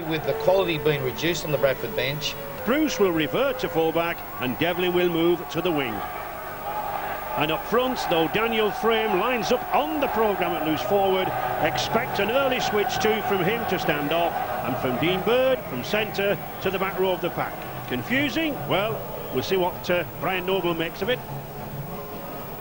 with the quality being reduced on the Bradford bench. Bruce will revert to fullback and Devlin will move to the wing. And up front, though, Daniel Frame lines up on the programme at loose forward. Expect an early switch too from him to stand off, and from Dean Bird from centre to the back row of the pack. Confusing? Well, we'll see what Brian Noble makes of it.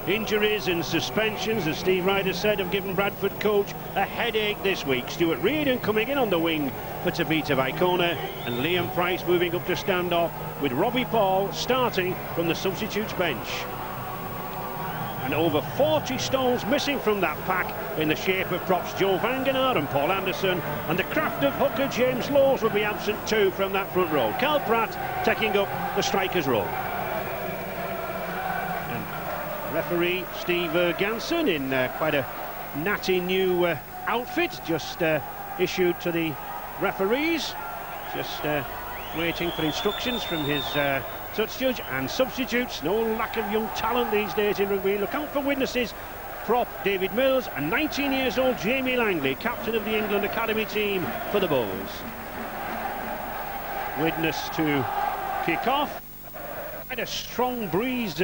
Injuries and suspensions, as Steve Ryder said, have given Bradford coach a headache this week. Stuart Reardon coming in on the wing for Tavita Vaikona, and Liam Price moving up to stand off, with Robbie Paul starting from the substitutes bench. And over 40 stones missing from that pack in the shape of props Joe Vangenaar and Paul Anderson, and the craft of hooker James Lawes will be absent too from that front row. Cal Pratt taking up the striker's role. And referee Steve Ganson in quite a natty new outfit, just issued to the referees, just waiting for instructions from his touch judge. And substitutes, no lack of young talent these days in rugby. Look out for witnesses. Prop David Mills and 19 years old Jamie Langley, captain of the England Academy team for the Bulls. Widnes to kick off. Quite a strong breeze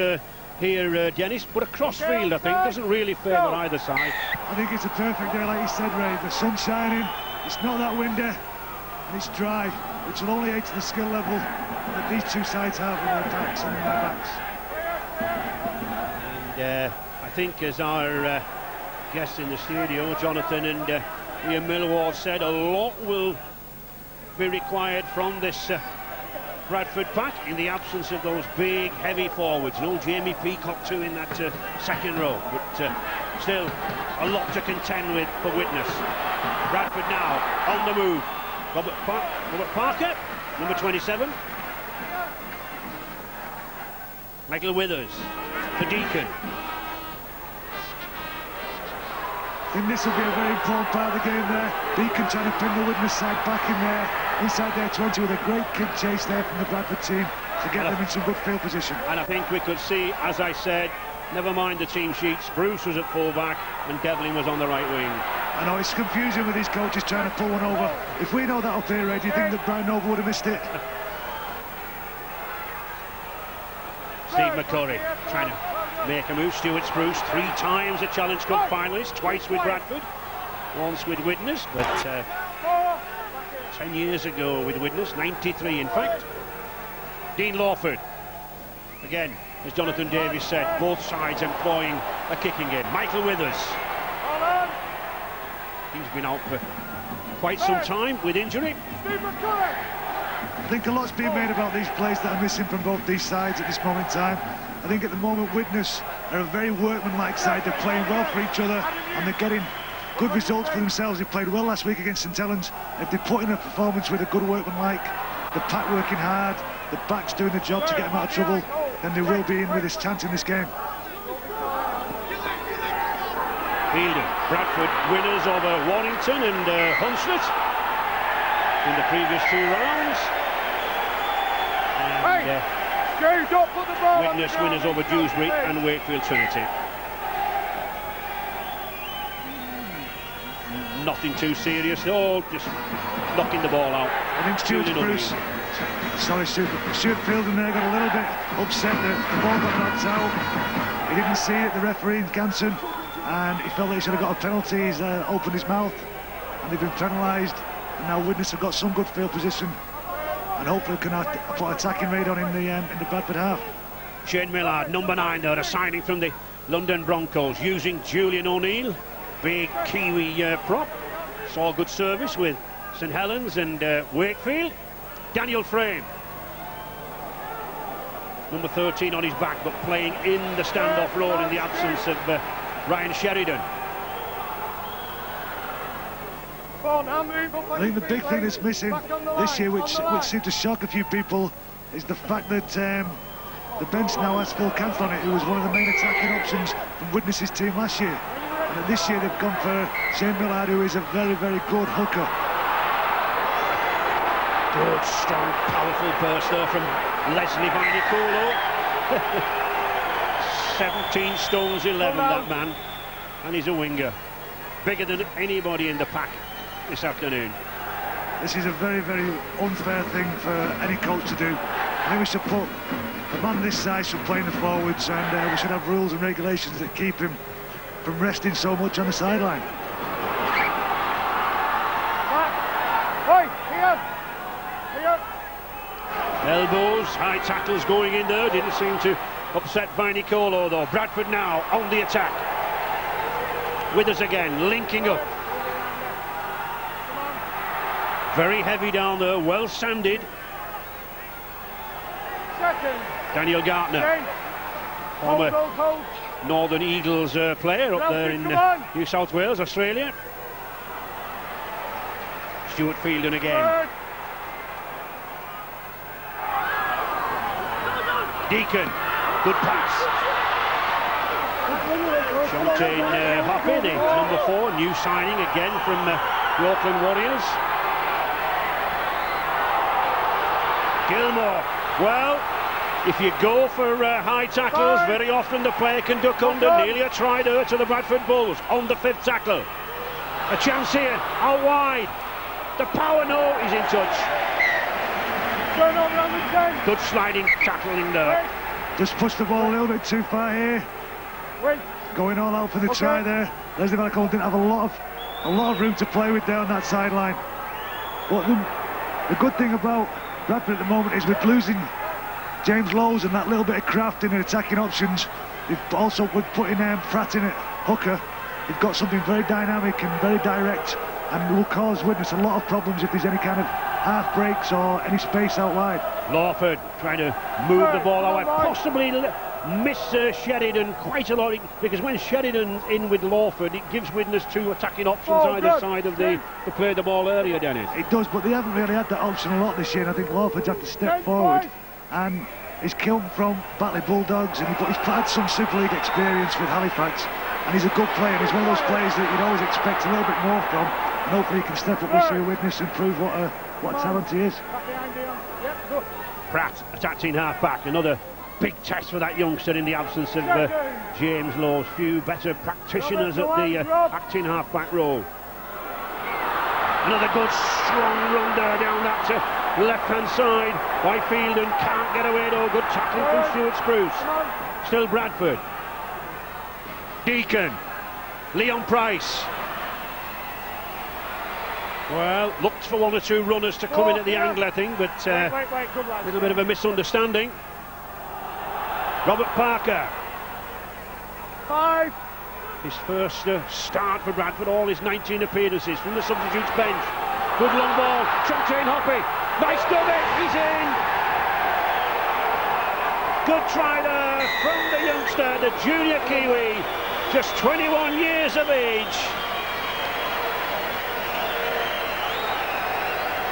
here, Dennis, but a crossfield I think doesn't really favour either side. I think it's a perfect day, like you said, Ray. The sun's shining, it's not that windy, and it's dry, which will only aid to the skill level that these two sides have in their attacks and in their backs. And I think, as our guests in the studio, Jonathan and Ian Millward, said, a lot will be required from this Bradford pack in the absence of those big, heavy forwards. No Jamie Peacock too in that second row, but still a lot to contend with for Widnes. Bradford now on the move. Robert Parker, number 27. Michael Withers for Deacon. I think this will be a very important part of the game there. Deacon trying to pin the Widnes side back in there, inside their 20, with a great kick chase there from the Bradford team to get them in some good field position. And I think we could see, as I said, never mind the team sheets, Bruce was at full-back and Devlin was on the right wing. I know it's confusing with these coaches trying to pull one over. If we know that up here, Ray, do you think that Brian Noble would have missed it? Steve McCurry trying to make a move. Stuart Spruce, 3 times a Challenge Cup finalist, twice with Bradford, once with Widnes, but 10 years ago with Widnes, 93 in fact. Dean Lawford, again, as Jonathan Davies said, both sides employing a kicking game. Michael Withers, he's been out for quite some time with injury. I think a lot's being made about these plays that are missing from both these sides at this moment in time. I think at the moment Widnes are a very workmanlike side. They're playing well for each other and they're getting good results for themselves. They played well last week against St Helens. If they put in a performance with a good workmanlike, the pack working hard, the backs doing the job to get them out of trouble, then they will be in with this chance in this game. Fielding, Bradford winners over Warrington and Hunslet in the previous 2 rounds. And Widnes winners over Dewsbury and Wakefield Trinity. Nothing too serious, though, just knocking the ball out. I think Stuart Fielding there got a little bit upset that the ball got knocked out. He didn't see it, the referee, Ganson, and he felt that he should have got a penalty. He's opened his mouth and they've been penalised, and now Widnes have got some good field position and hopefully can put attacking raid on in the Bradford half. Shane Millard, number 9 there, a signing from the London Broncos, using Julian O'Neill, big Kiwi prop. Saw good service with St Helens and Wakefield. Daniel Frame, number 13 on his back, but playing in the standoff role in the absence of Ryan Sheridan. I think the big thing that's missing this year, which seemed to shock a few people, is the fact that the bench now has Phil Camp on it, who was one of the main attacking options from Widnes' team last year. And this year they've gone for Shane Millard, who is a very, very good hooker. Good, strong, powerful burst there from Leslie Vainicolo. 17 stones 11, that man, and he's a winger. Bigger than anybody in the pack this afternoon. This is a very, very unfair thing for any coach to do. I think we should put a man this size should play in the forwards, and we should have rules and regulations that keep him from resting so much on the sideline. Elbows, high tackles going in there, didn't seem to upset Vainicolo though. Bradford now on the attack. Widnes again, linking up. Very heavy down there, well sanded. Daniel Gartner, former Northern Eagles player up there in New South Wales, Australia. Stuart Fielden again. Deacon, good pass. Shontaine Hoppe, the number 4, new signing again from the Auckland Warriors. Gilmore, well, if you go for high tackles, very often the player can duck under. Nearly a try there to the Bradford Bulls on the 5th tackle. A chance here, out wide. The power no, he's in touch. Good sliding tackling there. Just pushed the ball a little bit too far here. Going all out for the try there. Leslie Vainicolo didn't have a lot of room to play with down that sideline. But the good thing about Bradford at the moment is with losing James Lowes and that little bit of craft in the attacking options, they've also with putting Pratt in at hooker, they've got something very dynamic and very direct, and will cause Widnes a lot of problems if there's any kind of half breaks or any space out wide. Lawford trying to move the ball out wide, possibly miss Sheridan quite a lot, because when Sheridan's in with Lawford, it gives Widnes 2 attacking options either side of the play the ball earlier, Dennis. It does, but they haven't really had that option a lot this year, and I think Lawford's had to step forward, and he's come from Batley Bulldogs, and he's had some Super League experience with Halifax, and he's a good player, and he's one of those players that you'd always expect a little bit more from, and hopefully he can step up this year with Widnes and prove what talent he is. Pratt attacking half-back, another big test for that youngster in the absence of James Lowes. Few better practitioners at the acting half-back role. Another good strong run there down that left-hand side by Fielden. Can't get away though. Good tackling from Stuart Spruce. Still Bradford. Deacon. Leon Price. Well, looked for 1 or 2 runners to come in at the angle, I think, but a little bit of a misunderstanding. Robert Parker. 5. His first start for Bradford, all his 19 appearances from the substitutes bench. Good long ball, Shontaine Hoppe. Nice dummy, he's in. Good try there from the youngster, the junior Kiwi, just 21 years of age.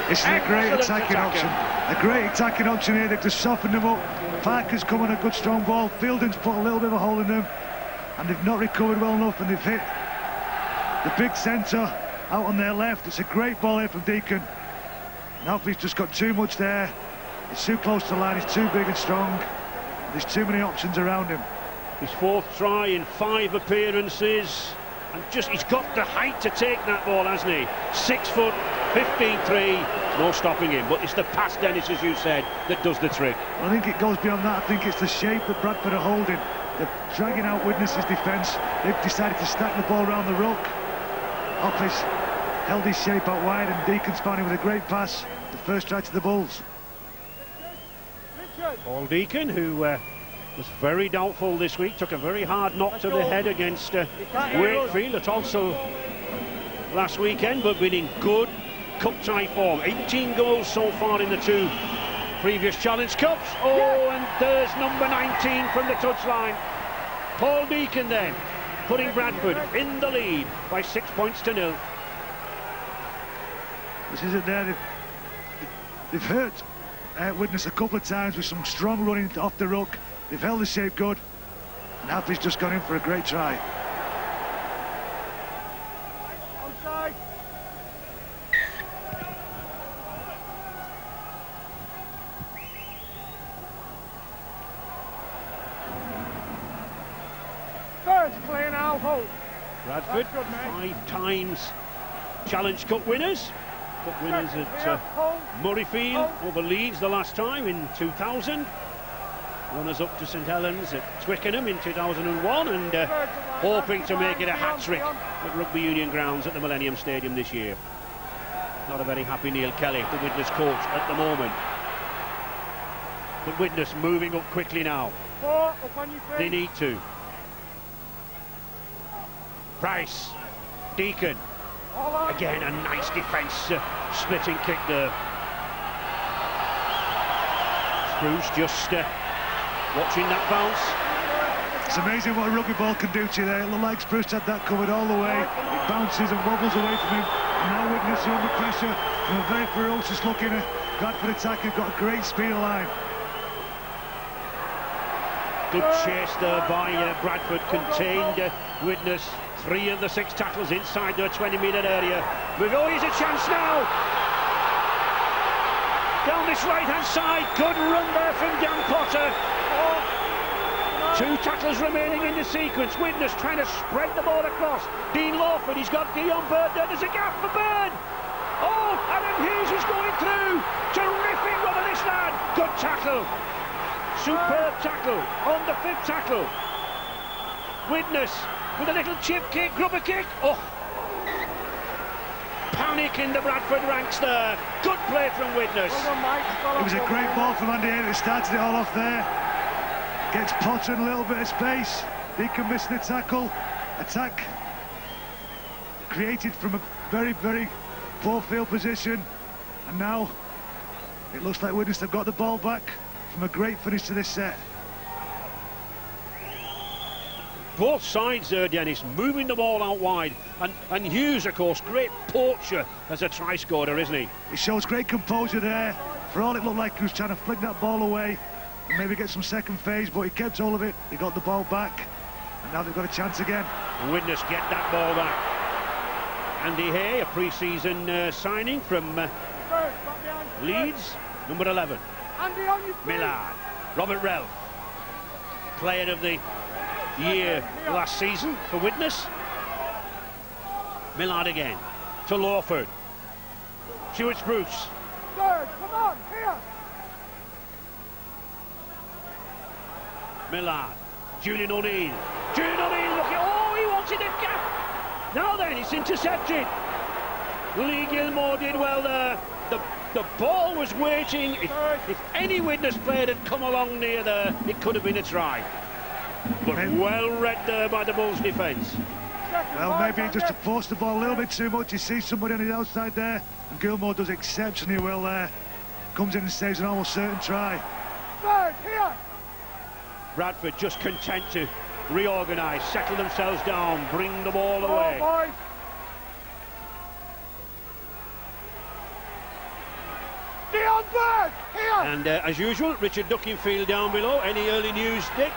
This is a great attacking option. A great attacking option here. They've just softened them up. Parker's come on a good strong ball. Fielden's put a little bit of a hole in them, and they've not recovered well enough, and they've hit the big centre out on their left. It's a great ball here from Deacon. Now he's just got too much there. It's too close to the line. He's too big and strong. There's too many options around him. His 4th try in 5 appearances, and he's got the height to take that ball, hasn't he? 6 foot, 15-3. No stopping him, but it's the pass, Dennis, as you said, that does the trick. I think it goes beyond that. I think it's the shape that Bradford are holding. They're dragging out Widnes' defence. They've decided to stack the ball around the ruck. Hoppe's held his shape out wide, and Deacon's found him with a great pass. The first try to the Bulls. Paul Deacon, who was very doubtful this week, took a very hard knock to the head against Wakefield at also last weekend, but been in good cup tie form. 18 goals so far in the 2 previous Challenge Cups. Oh, and there's number 19 from the touchline. Paul Deacon then, putting Bradford in the lead by 6 points to 0. This is it there. They've hurt Widnes a couple of times with some strong running off the ruck. They've held the shape good, and Happy's just gone in for a great try. Onside. First clear now, hold. Bradford, Good, 5 times Challenge Cup winners. Cup winners at Murrayfield over Leeds the last time in 2000. Runners up to St Helens at Twickenham in 2001, and hoping to make it a hat-trick at Rugby Union grounds at the Millennium Stadium this year. Not a very happy Neil Kelly, the Widnes coach, at the moment. But Widnes moving up quickly now. They need to. Price, Deacon. Again, a nice defence, splitting kick there. Spruce just watching that bounce. It's amazing what a rugby ball can do to you there. It looked like Spruce had that covered all the way. It bounces and wobbles away from him. And now Widnes are under pressure from a very ferocious looking Bradford attacker. Got a great speed of line. Good chase there by Bradford, contained Widnes. 3 of the 6 tackles inside their 20-metre area. Oh, here's a chance now. Down this right-hand side, good run there from Dan Potter. 2 tackles remaining in the sequence. Widnes trying to spread the ball across. Dean Lawford, he's got Dion Bird there. There's a gap for Bird. Oh, Adam Hughes is going through. Terrific run of this lad. Good tackle. Superb tackle on the 5th tackle. Widnes with a little chip kick, grubber kick. Oh, panic in the Bradford ranks there. Good play from Widnes. It was a great ball from Andy Hay that started it all off there. Gets Potter in a little bit of space. Deacon missed the tackle. Attack created from a very, very poor field position. And now it looks like Widnes have got the ball back from a great finish to this set. Both sides there, Dennis, moving the ball out wide. And Hughes, of course, great poacher as a try scorer, isn't he? It shows great composure there. For all it looked like he was trying to flick that ball away and maybe get some second phase, but he kept all of it. He got the ball back, and now they've got a chance again. Widnes get that ball back. Andy Hay, a pre-season signing from Leeds, number 11. Millard. Robert Relf, player of the year last season for Widnes. Millard again to Lawford. Stuart Spruce. Come on, here. Millard. Julian O'Neill. Julian O'Neill looking. Oh, he wanted a gap. Now then, it's intercepted. Lee Gilmore did well there. The ball was waiting. If any Widnes player had come along near there, it could have been a try. But well read there by the Bulls' defence. Well, maybe just to force the ball a little bit too much. He sees somebody on the outside there, and Gilmore does exceptionally well there. Comes in and saves an almost certain try. Bradford just content to reorganise, settle themselves down, bring the ball away. And as usual, Richard Duckingfield down below. Any early news, Dick?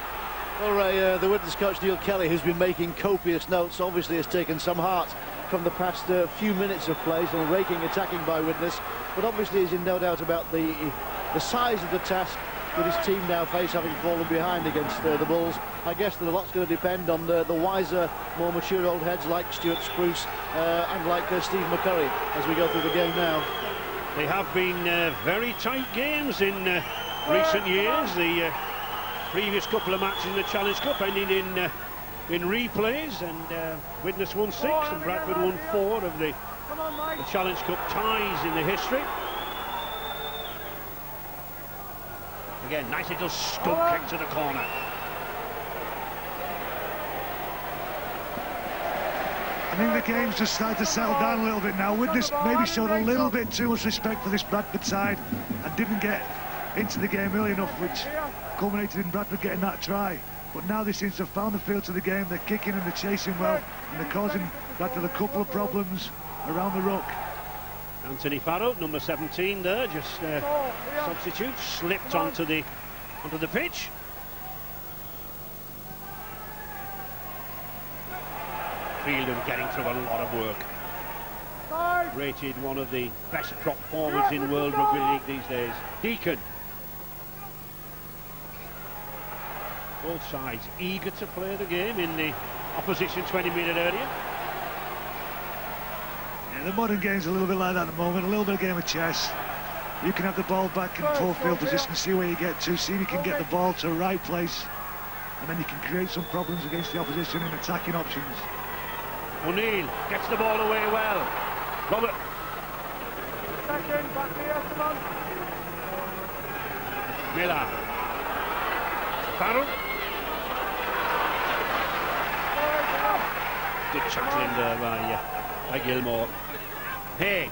All right, the Widnes coach Neil Kelly, who's been making copious notes, obviously has taken some heart from the past few minutes of play, some raking attacking by Widnes, but obviously is in no doubt about the size of the task that his team now face, having fallen behind against the Bulls. I guess that a lot's going to depend on the wiser, more mature old heads like Stuart Spruce and like Steve McCurry as we go through the game now. They have been very tight games in recent years. The previous couple of matches in the Challenge Cup ended in replays, and Widnes won 6 and Bradford won 4 of the Challenge Cup ties in the history. Again, nice little stump kick to the corner. I think the game's just started to settle down a little bit now. Widnes maybe showed a little bit too much respect for this Bradford side and didn't get into the game early enough, which culminated in Bradford getting that try. But now they seem to have found the feel to the game. They're kicking and they're chasing well, and they're causing Bradford a couple of problems around the ruck. Anthony Farrow, number 17 there, just substitute, slipped onto the pitch. Fielden getting through a lot of work. Rated one of the best prop forwards in World Rugby League these days. Deacon. Both sides eager to play the game in the opposition 20-metre area. Yeah, the modern game's a little bit like that at the moment, a little bit of game of chess. You can have the ball back in full field position, see where you get to, see if you can get the ball to the right place, and then you can create some problems against the opposition in attacking options. O'Neill gets the ball away well. Robert. Second, back here, come on. Miller. Farrell. Good tackling there by Gilmore. Hey.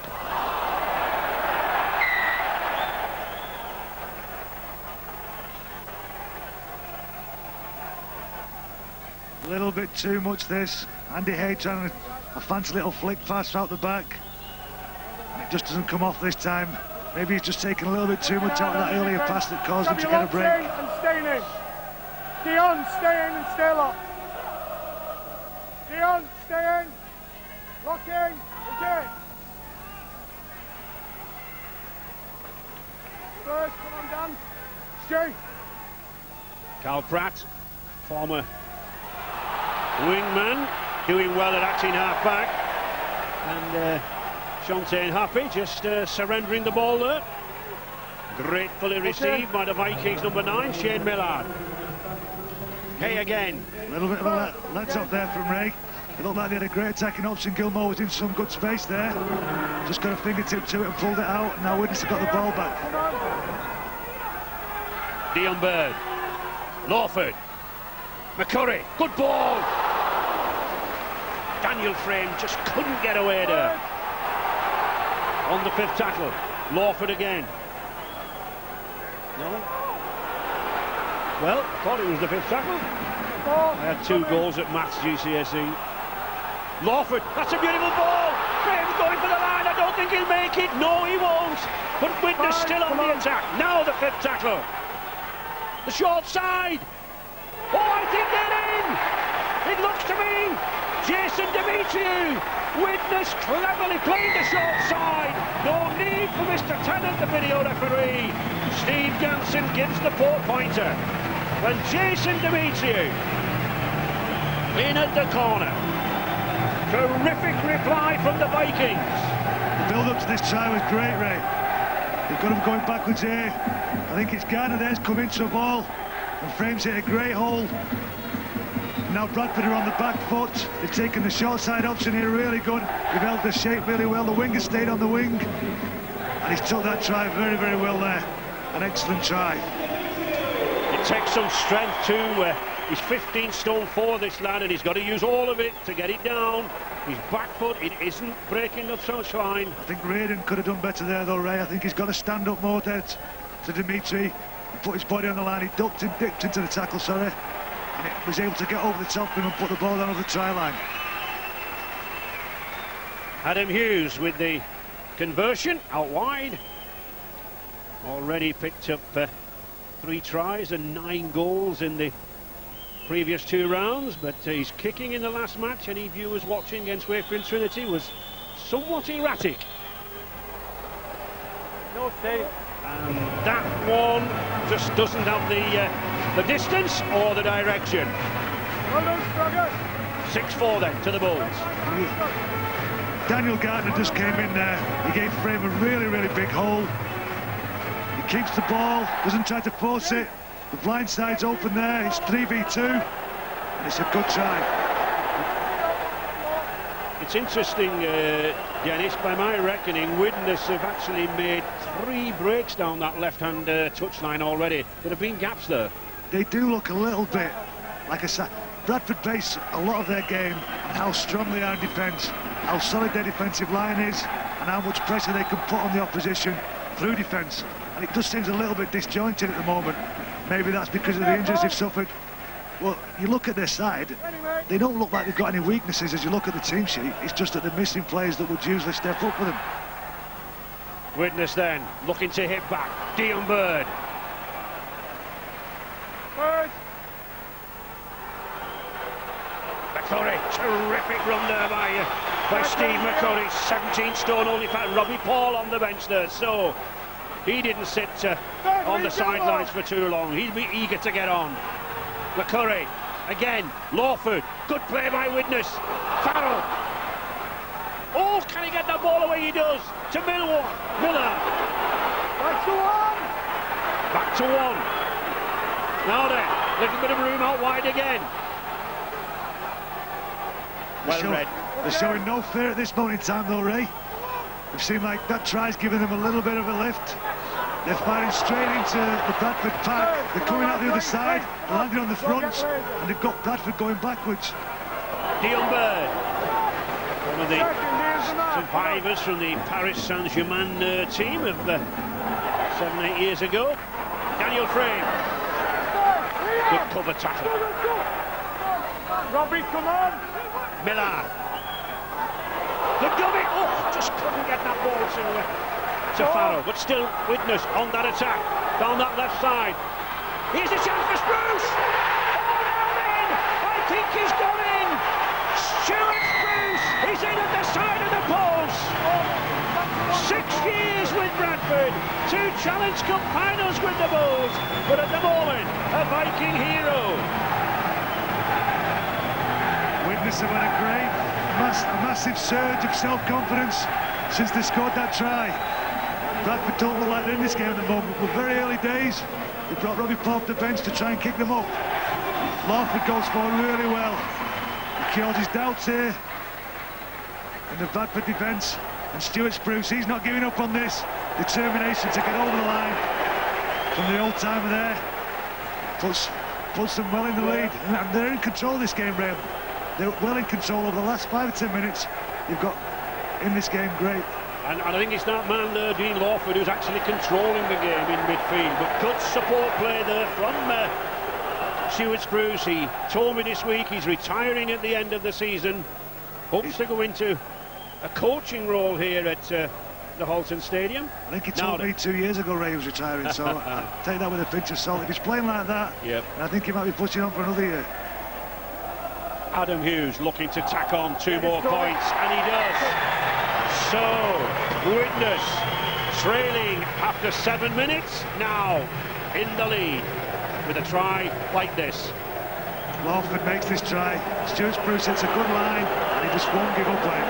A little bit too much this. Andy Hay trying a fancy little flick pass out the back. And it just doesn't come off this time. Maybe he's just taken a little bit too much out of that earlier pass that caused him to get a break. And stay in. Dion, stay in and stay locked. Dion, stay in. Lock in. Okay. First, come on, Dan. Stu. Carl Pratt, former wingman, doing well at acting half-back. And Shontaine happy, just surrendering the ball there. Gratefully received by the Vikings number 9, Shane Millard. Hay again. A little bit of a let-up there from Ray. It looked like they had a great attacking option. Gilmore was in some good space there. Just got a fingertip to it and pulled it out. And now Widnes have got the ball back. Dion Bird. Lawford. McCurry. Good ball. Daniel Frame just couldn't get away there. On the 5th tackle. Lawford again. No? Well, I thought it was the 5th tackle. I had 2 goals at Maths GCSE. Lawford, that's a beautiful ball. Frame's going for the line. I don't think he'll make it. No, he won't. But Widnes still on the attack. Now the 5th tackle. The short side. Oh, I think they're in. It looks to me. Jason Demetriou. Widnes cleverly playing the short side. No need for Mr. Tennant, the video referee. Steve Jansen gives the 4-pointer. And Jason Demetriou in at the corner. Terrific reply from the Vikings. The build-up to this try was great, Ray. They've got him going backwards here. I think it's Garner there's come into a ball. And Frame's hit a great hole. Now Bradford are on the back foot. They've taken the short side option here really good. They've held the shape really well. The winger stayed on the wing. And he's took that try very, very well there. An excellent try. It takes some strength too. He's 15 stone 4, this lad, and he's got to use all of it to get it down. His back foot, it isn't breaking the touchline. I think Raiden could have done better there though, Ray. I think he's got to stand up more there to Dimitri and put his body on the line. He dipped into the tackle, sorry. And it was able to get over the top of him and put the ball down over the try line. Adam Hughes with the conversion out wide. Already picked up 3 tries and 9 goals in the previous 2 rounds, but he's kicking in the last match. Any viewers watching against Wakefield Trinity was somewhat erratic. No save. And that one just doesn't have the distance or the direction. Well done, Spragger. 6-4 then to the Bulls. Daniel Gardner just came in there. He gave Frame a really, really big hole. He keeps the ball, doesn't try to force it. The blind side's open there. It's 3v2, and it's a good try. It's interesting, Dennis, by my reckoning, Widnes have actually made 3 breaks down that left-hand touchline already. There have been gaps there. They do look a little bit, like I said, Bradford base a lot of their game on how strong they are in defence, how solid their defensive line is, and how much pressure they can put on the opposition through defence. And it just seems a little bit disjointed at the moment. Maybe that's because of the injuries they've suffered. Well, you look at their side, they don't look like they've got any weaknesses as you look at the team sheet. It's just that they're missing players that would usually step up for them. Widnes then looking to hit back. Dion Bird. McCurry, terrific run there by Steve McCurry. 17 stone only. In fact, Robbie Paul on the bench there, so he didn't sit on the sidelines for too long. He'd be eager to get on. McCurry again. Lawford, good play by Widnes. Farrell. Oh, Oh, can he get that ball away? He does. To Miller. Back to one. Back to one. Now then, little bit of room out wide again. Well read. They're showing no fear at this moment in time, though, Ray. It seemed like that try's giving them a little bit of a lift. They're firing straight into the Bradford pack. They're coming out the other side, landing on the fronts, and they've got Bradford going backwards. Dion Bird, one of the survivors from the Paris Saint-Germain team of 7-8 years ago. Daniel Frame, good cover tackle. Robbie, come on. Miller, the dummy, just couldn't get that ball to Farrow, but still Widnes on that attack, down that left side. Here's a chance for Spruce! I think he's gone in! Stuart Spruce, he's in at the side of the post! 6 years with Bradford, 2 Challenge Cup finals with the Bulls, but at the moment, a Viking hero. Widnes have had a massive surge of self-confidence since they scored that try. Bradford don't look like they're in this game at the moment. We're very early days. They brought Robbie Paul off the bench to try and kick them up. Lawford goes forward really well. He kills his doubts here in the Bradford defence. And Stuart Spruce, he's not giving up on this. Determination to get over the line from the old timer there. Puts them well in the lead. And they're in control of this game, Ray. They're well in control over the last 5 or 10 minutes. They've got in this game great. And I think it's that man there, Dean Lawford, who's actually controlling the game in midfield. But good support play there from Stuart Spruce. He told me this week he's retiring at the end of the season. Hopes to go into a coaching role here at the Halton Stadium. I think he told me 2 years ago Ray he was retiring, so I take that with a pinch of salt. If he's playing like that, I think he might be pushing on for another year. Adam Hughes looking to tack on 2 more points, and he does. So, Widnes trailing after 7 minutes, now in the lead with a try like this. Lawford makes this try. Stuart Spruce hits a good line, and he just won't give up on it.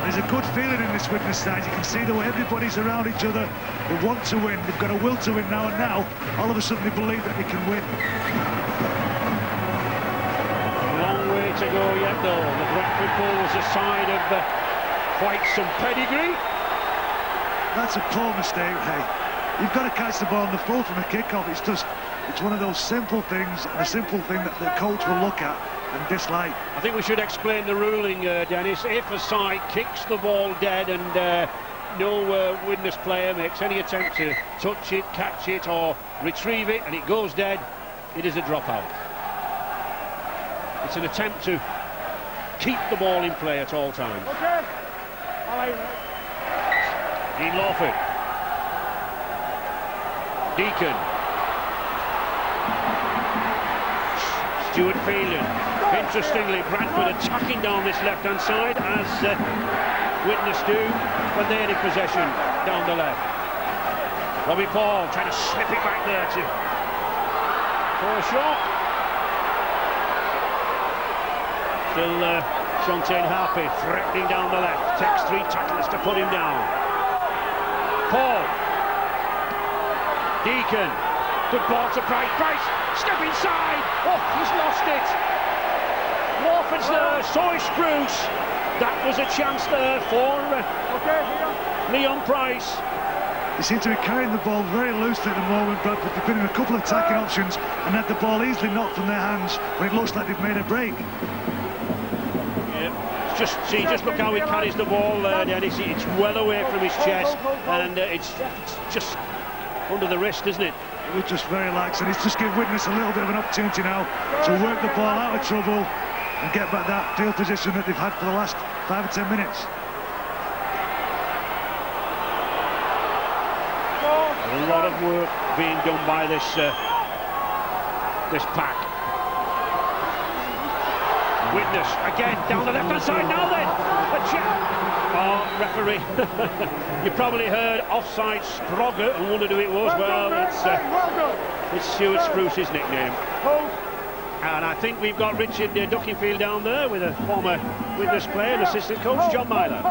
There's a good feeling in this Widnes side. You can see the way everybody's around each other. They want to win. They've got a will to win now, and now, all of a sudden, they believe that they can win. Long way to go yet, though. The Bradford Bulls are a side of quite some pedigree. That's a poor mistake, hey. You've got to catch the ball on the full from a kick-off. It's one of those simple things, and a simple thing that the coach will look at and dislike. I think we should explain the ruling, Dennis. If a side kicks the ball dead and no Widnes player makes any attempt to touch it, catch it or retrieve it, and it goes dead, it is a dropout. It's an attempt to keep the ball in play at all times. Okay. All right. Dean Lawford. Deacon. Stuart Phelan. Interestingly, Bradford attacking down this left-hand side as Widnes do when they're in possession down the left. Robbie Paul trying to slip it back there for a shot. Still Shontaine Harpy threatening down the left. Takes 3 tacklers to put him down. Paul. Deacon. Good ball to Price. Price, step inside. Oh, he's lost it. Lawford's there, so is Spruce. That was a chance there for Leon Price. They seem to be carrying the ball very loosely at the moment, Bradford. They've been in a couple of attacking options and had the ball easily knocked from their hands when it looks like they've made a break. Yeah, just look how he carries the ball there, Dennis. It's well away from his chest, and it's just under the wrist, isn't it? It was just very lax, and it's just given Widnes a little bit of an opportunity now to work the ball out of trouble and get back that field position that they've had for the last 5 or 10 minutes. A lot of work being done by this pack. Widnes again down the left-hand side now then. Oh, referee. You probably heard offside Sprogger and wondered who it was. Well, it's Stuart Spruce's nickname. And I think we've got Richard Duckingfield down there with a former Widnes player and assistant coach, John Myler.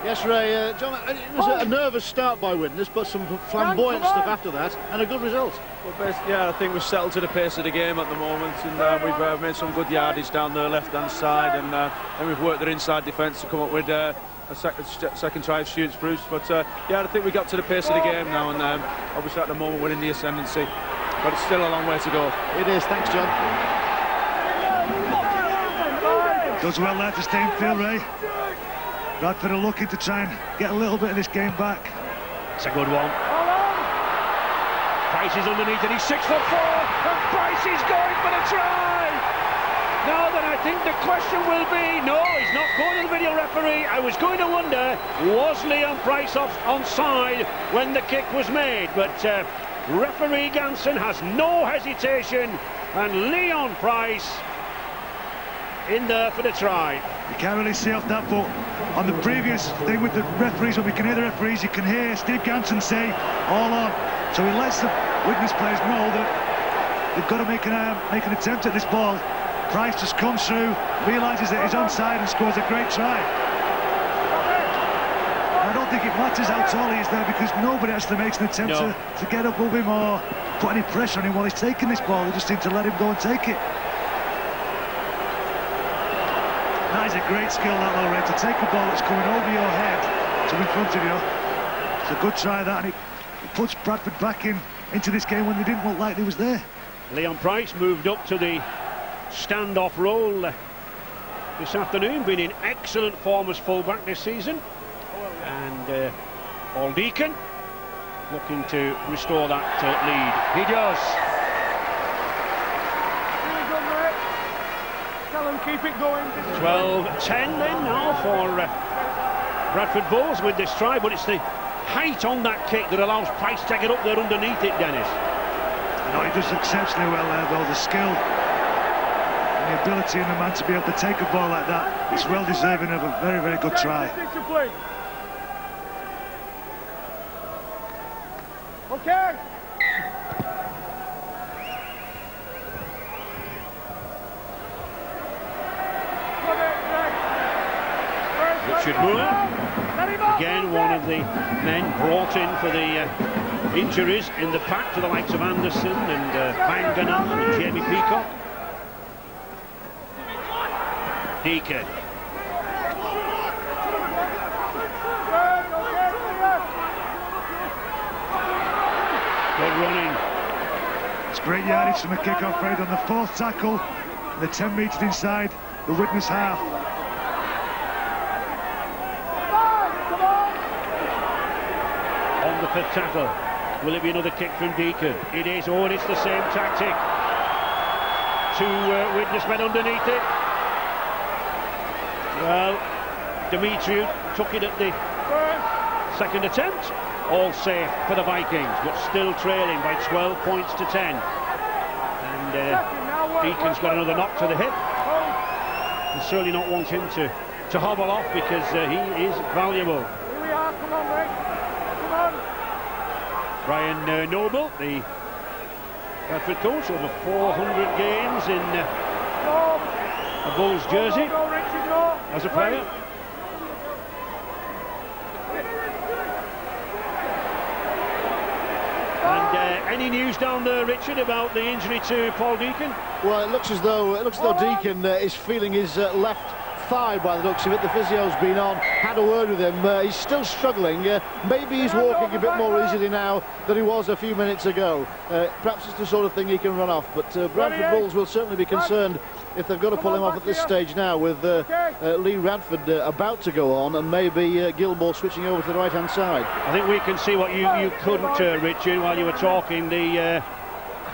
Yes, Ray, John, it was a nervous start by Widnes, but some flamboyant stuff after that, and a good result. Well, yeah, I think we've settled to the pace of the game at the moment, and we've made some good yardage down the left-hand side, and we've worked their inside defence to come up with a second try of Stuart Bruce. But yeah, I think we got to the pace of the game now, and obviously at the moment we're in the ascendancy, but it's still a long way to go. It is. Thanks, John. Does well there to stay in field, Ray. Bradford are looking to try and get a little bit of this game back. It's a good one. Price is underneath and he's 6'4", and Price is going for the try. Now then, I think the question will be, no, he's not going to the video referee. I was going to wonder, was Leon Price onside when the kick was made? But referee Ganson has no hesitation, and Leon Price in there for the try. You can't really see off that, but on the previous thing with the referees, when we can hear the referees, you can hear Steve Ganson say, all on. So he lets the Widnes players know that they've got to make an attempt at this ball. Price just comes through, realises that he's onside and scores a great try. I don't think it matters how tall he is there, because nobody actually makes an attempt to get above him or put any pressure on him while he's taking this ball. They just seem to let him go and take it. That is a great skill, that, Lauren, to take a ball that's coming over your head to in front of you. It's a good try, that, and it puts Bradford back into this game when they didn't look like they was there. Leon Price moved up to the standoff role this afternoon, been in excellent form as fullback this season, and Paul Deacon looking to restore that lead. He does. Keep it going. 12-10 then now for Bradford Bulls with this try, but it's the height on that kick that allows Price to get up there underneath it, Dennis. No, he does exceptionally well there, though. The skill and the ability in the man to be able to take a ball like that, it's well deserving of a very, very good try. Okay. Richard Moore, again one of the men brought in for the injuries in the pack, to the likes of Anderson and Banganan and Jamie Peacock. Deacon. Good running. It's great yardage from a kick-off raid on the fourth tackle, and the 10 metres inside the Widnes half. On the fifth tackle, will it be another kick from Deacon? It is. Oh, and it's the same tactic. Two Widnes men underneath it. Well, Demetriou took it at the second attempt. All safe for the Vikings, but still trailing by 12 points to 10. And Deacon's got another knock to the hip. And certainly not want him to hobble off, because he is valuable. Here we are, come on, mate. Come on. Brian Noble, the Bradford coach, over 400 games in a Bulls jersey as a player. And any news down there, Richard, about the injury to Paul Deacon? Well, it looks as though Deacon is feeling his left thigh by the looks of it. The physio's been on, had a word with him. He's still struggling. Maybe he's walking a bit more easily now than he was a few minutes ago. Perhaps it's the sort of thing he can run off, but Bradford Bulls will certainly be concerned if they've got to pull him off at this stage now, with Lee Radford about to go on, and maybe Gilmore switching over to the right-hand side. I think we can see what you couldn't, Richard, while you were talking, the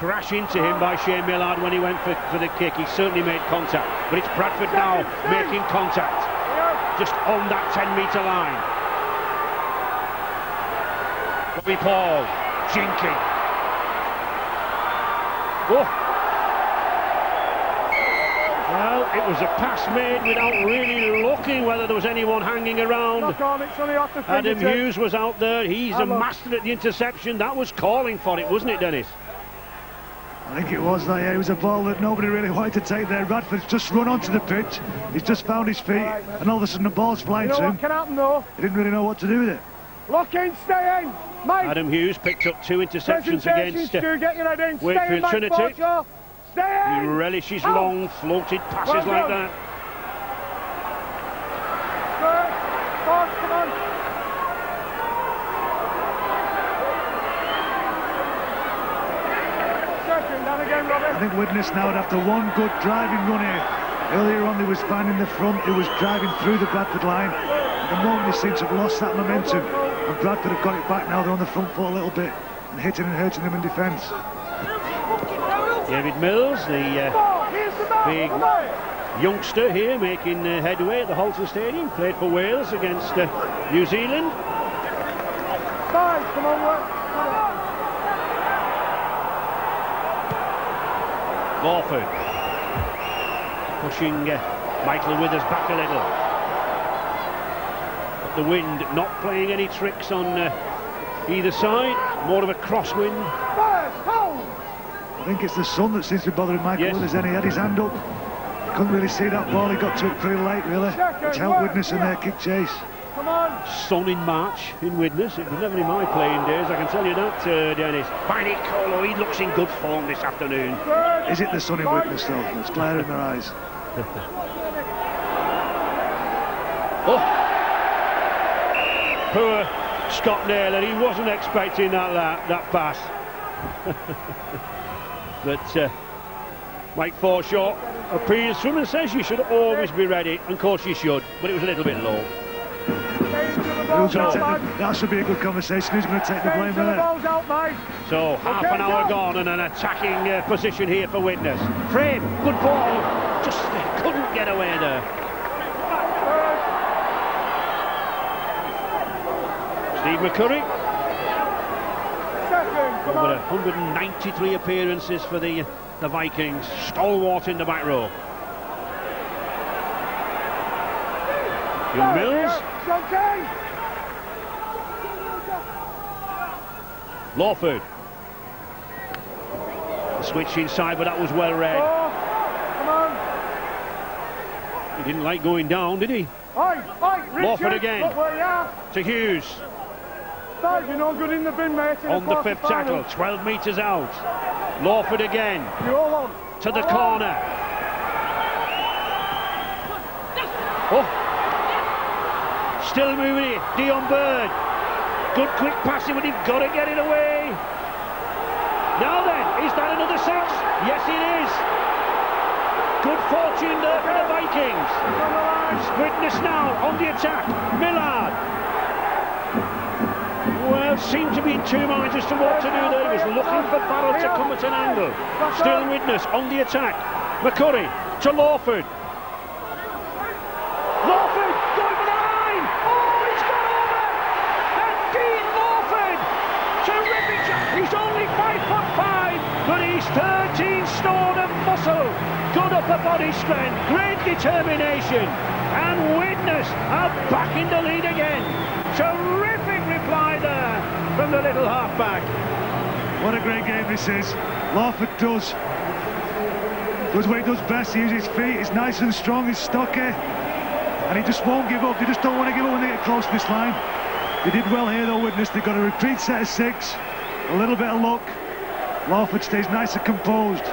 crash into him by Shane Millard when he went for the kick. He certainly made contact, but it's Bradford now making contact just on that 10-metre line. Bobby Paul jinking. Oh. Well, it was a pass made without really looking whether there was anyone hanging around. Adam Hughes was out there. He's a master at the interception. That was calling for it, wasn't it, Dennis? I think it was that, yeah. It was a ball that nobody really wanted to take there. Bradford's just run onto the pitch. He's just found his feet, and all of a sudden the ball's flying to him. What can happen though? He didn't really know what to do with it. Lock in, stay in. Mate. Adam Hughes picked up 2 interceptions against Stu, get your head in. Wakefield Trinity. Stay in. He relishes long floated passes like that. Good. Come on. I think Widnes now would after one good driving run here. Earlier on they was finding the front, they was driving through the Bradford line. At the moment they seem to have lost that momentum, and Bradford have got it back now. They're on the front foot a little bit and hitting and hurting them in defence. David Mills, the big youngster here, making headway at the Halton Stadium, played for Wales against New Zealand. Come on, work. Lawford pushing Michael Withers back a little. But the wind not playing any tricks on either side, more of a crosswind. I think it's the sun that seems to be bothering Michael Withers. Then he had his hand up, couldn't really see that ball. He got to it pretty late, really, which helped Widnes in their kick chase. Come on. Sun in March in Widnes. It was never in my playing days, I can tell you that, Dennis. Finey Colo, he looks in good form this afternoon. Is it the sun in Widnes though? It's glaring in their eyes. Oh, poor Scott Naylor, he wasn't expecting that pass. But Mike Forshaw appeals to him and says you should always be ready, and of course you should, but it was a little bit low. That should be a good conversation. Who's going to take the blame there? So half an hour gone and an attacking position here for Widnes. Frame, good ball, just couldn't get away there. Steve McCurry. Over 193 appearances for the Vikings. Stalwart in the back row. Young Mills. Lawford. The switch inside, but that was well read. Come on. He didn't like going down, did he? Lawford again. To Hughes. You're no good in the bin, mate. On the 5th tackle, 12 metres out. Lawford again. To the corner. Oh. Still moving it. Dion Bird. Good quick passing, but you've got to get it away. Now then, is that another 6? Yes, it is. Good fortune there for the Vikings. Widnes now on the attack. Millard. Well, seemed to be in 2 minds as to what to do there. He was looking for Farrell to come at an angle. Still Widnes on the attack. McCurry to Lawford. Lawford going for the line. Oh, he's gone over. And Dean Lawford. Terrific job. He's only 5'5", but he's 13 stone of muscle. Good upper body strength, great determination. And Widnes are back in the lead again. Terrific reply there from the little halfback. What a great game this is. Lawford does what he does best. He uses his feet. He's nice and strong. He's stocky, and he just won't give up. They just don't want to give up when they get close to this line. They did well here though, Widnes. They've got a repeat set of 6. A little bit of luck. Lawford stays nice and composed.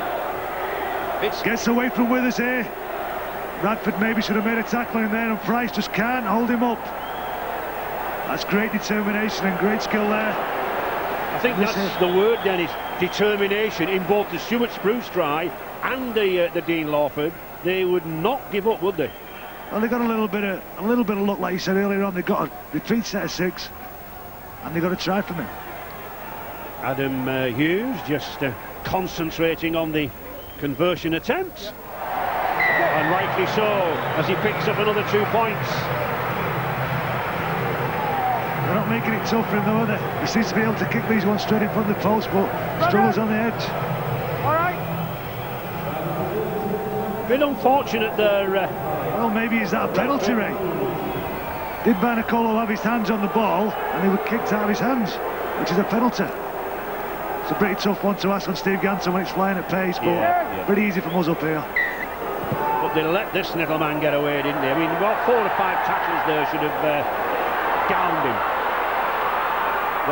Gets away from Withers here. Bradford maybe should have made a tackle in there, and Price just can't hold him up. That's great determination and great skill there. I think that's the word, Dennis. Determination in both the Stuart Spruce try and the Dean Lawford. They would not give up, would they? Well, they got a little bit of luck, like you said earlier on. They got a retreat set of 6, and they got a try from him. Adam Hughes just concentrating on the conversion attempts, and rightly so, as he picks up another 2 points. They're not making it tough for him though, are they? He seems to be able to kick these ones straight in front of the post, but struggles on the edge. All right. Bit unfortunate there. Well, maybe is that a penalty, Ray? Did Banacolo have his hands on the ball, and they were kicked out of his hands, which is a penalty. It's a pretty tough one to ask on Steve Ganson when it's flying at pace, but pretty easy from us up here. But they let this little man get away, didn't they? I mean, about 4 or 5 tackles there should have downed him.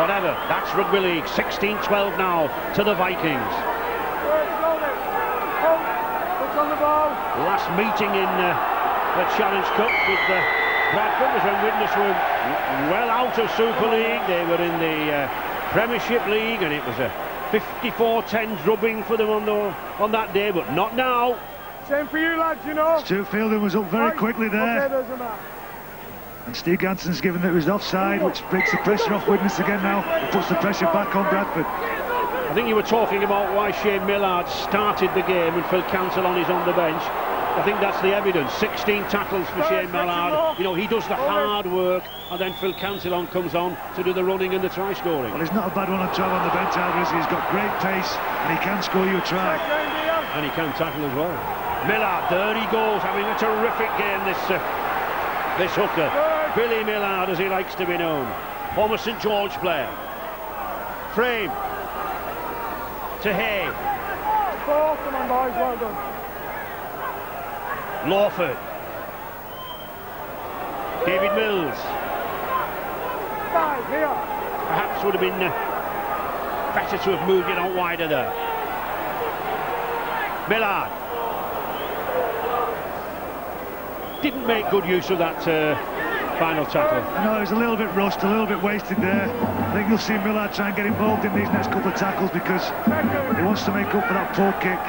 Whatever, that's rugby league. 16-12 now to the Vikings. Last meeting in the Challenge Cup with Bradford was when Widnes were well out of Super League. They were in the Premiership League, and it was a 54-10 drubbing for them on that day, but not now. Same for you, lads, you know. Stuart Fielding was up very quickly there. Okay, doesn't matter. And Steve Ganson's given that it was offside, which breaks the pressure off Widnes again now. It puts the pressure back on Bradford. I think you were talking about why Shane Millard started the game and Phil Cantillon is on the bench. I think that's the evidence. 16 tackles for Shane Millard. You know, he does the hard work, and then Phil Cantillon comes on to do the running and the try scoring. Well, he's not a bad one to have on the bench either, is he? He's got great pace, and he can score you a try. And he can tackle as well. Millard, there he goes, having a terrific game, this hooker. Billy Millard, as he likes to be known. Former St George player. Frame. To Hay. Come on, boys, well done. Lawford. David Mills. Here. Perhaps would have been better to have moved it out wider there. Millard. Didn't make good use of that final tackle. No, he was a little bit rushed, a little bit wasted there. I think you'll see Millard try and get involved in these next couple of tackles because he wants to make up for that poor kick.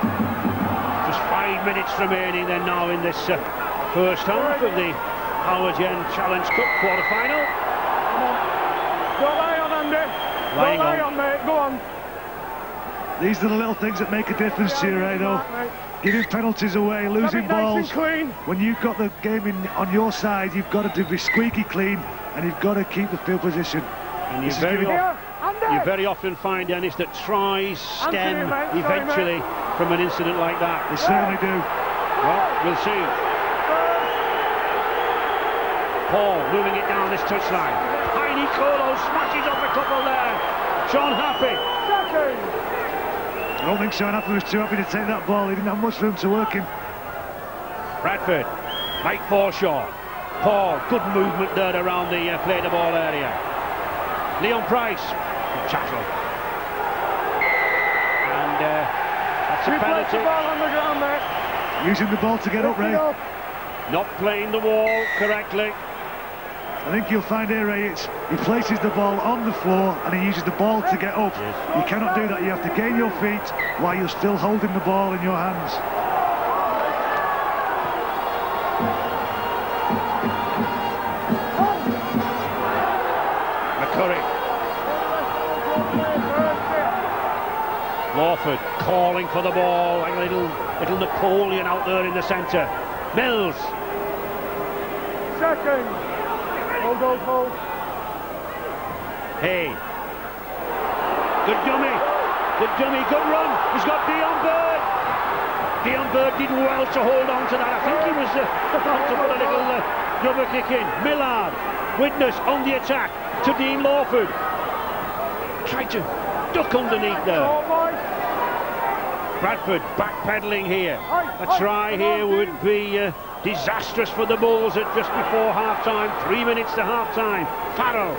Just 5 minutes remaining then now in this first half of the Howard Yen Challenge Cup quarter-final. Don't lie on, Andy. Don't lie on, mate. Go on. These are the little things that make a difference to you, Ray, though. Giving penalties away, losing balls. When you've got the game on your side, you've got to be squeaky clean, and you've got to keep the field position. And you very often find, Dennis, that tries stem eventually from an incident like that. They certainly do. Well, we'll see. Paul moving it down this touchline. Heine Colo smashes off a couple there. Sean Happy. I don't think Sean Happy was too happy to take that ball. He didn't have much room to work in. Bradford, Mike Forshaw. Paul, good movement there around the play the ball area. Leon Price, good tackle. And that's a penalty. The ball on the ground, mate. Using the ball to get up, Ray. Not playing the wall correctly. I think you'll find here, Ray, he places the ball on the floor and he uses the ball to get up. Yes. You cannot do that. You have to gain your feet while you're still holding the ball in your hands. McCurry. Lawford calling for the ball like a little Napoleon out there in the centre. Mills. Second. Hold. Hey. Good dummy, good run. He's got Dion Bird. Dion Bird did well to hold on to that. I think he was about to put a little rubber kick in. Millard, Widnes on the attack to Dean Lawford. Tried to duck underneath there. Bradford backpedaling here. A try here would be disastrous for the Bulls at just before half-time. 3 minutes to half-time. Farrell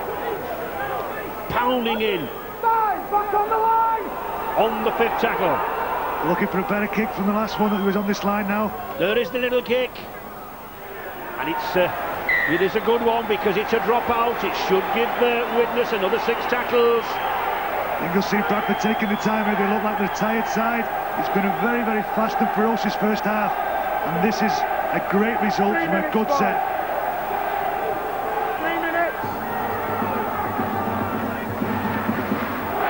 pounding in. Back on the line! On the fifth tackle. Looking for a better kick from the last one that was on this line now. There is the little kick. And it is a good one because it's a drop out. It should give Widnes another 6 tackles. I think you'll see Bradford taking the time here. They look like the tired side. It's been a very, very fast and ferocious first half. And this is a great result from a good set. 3 minutes.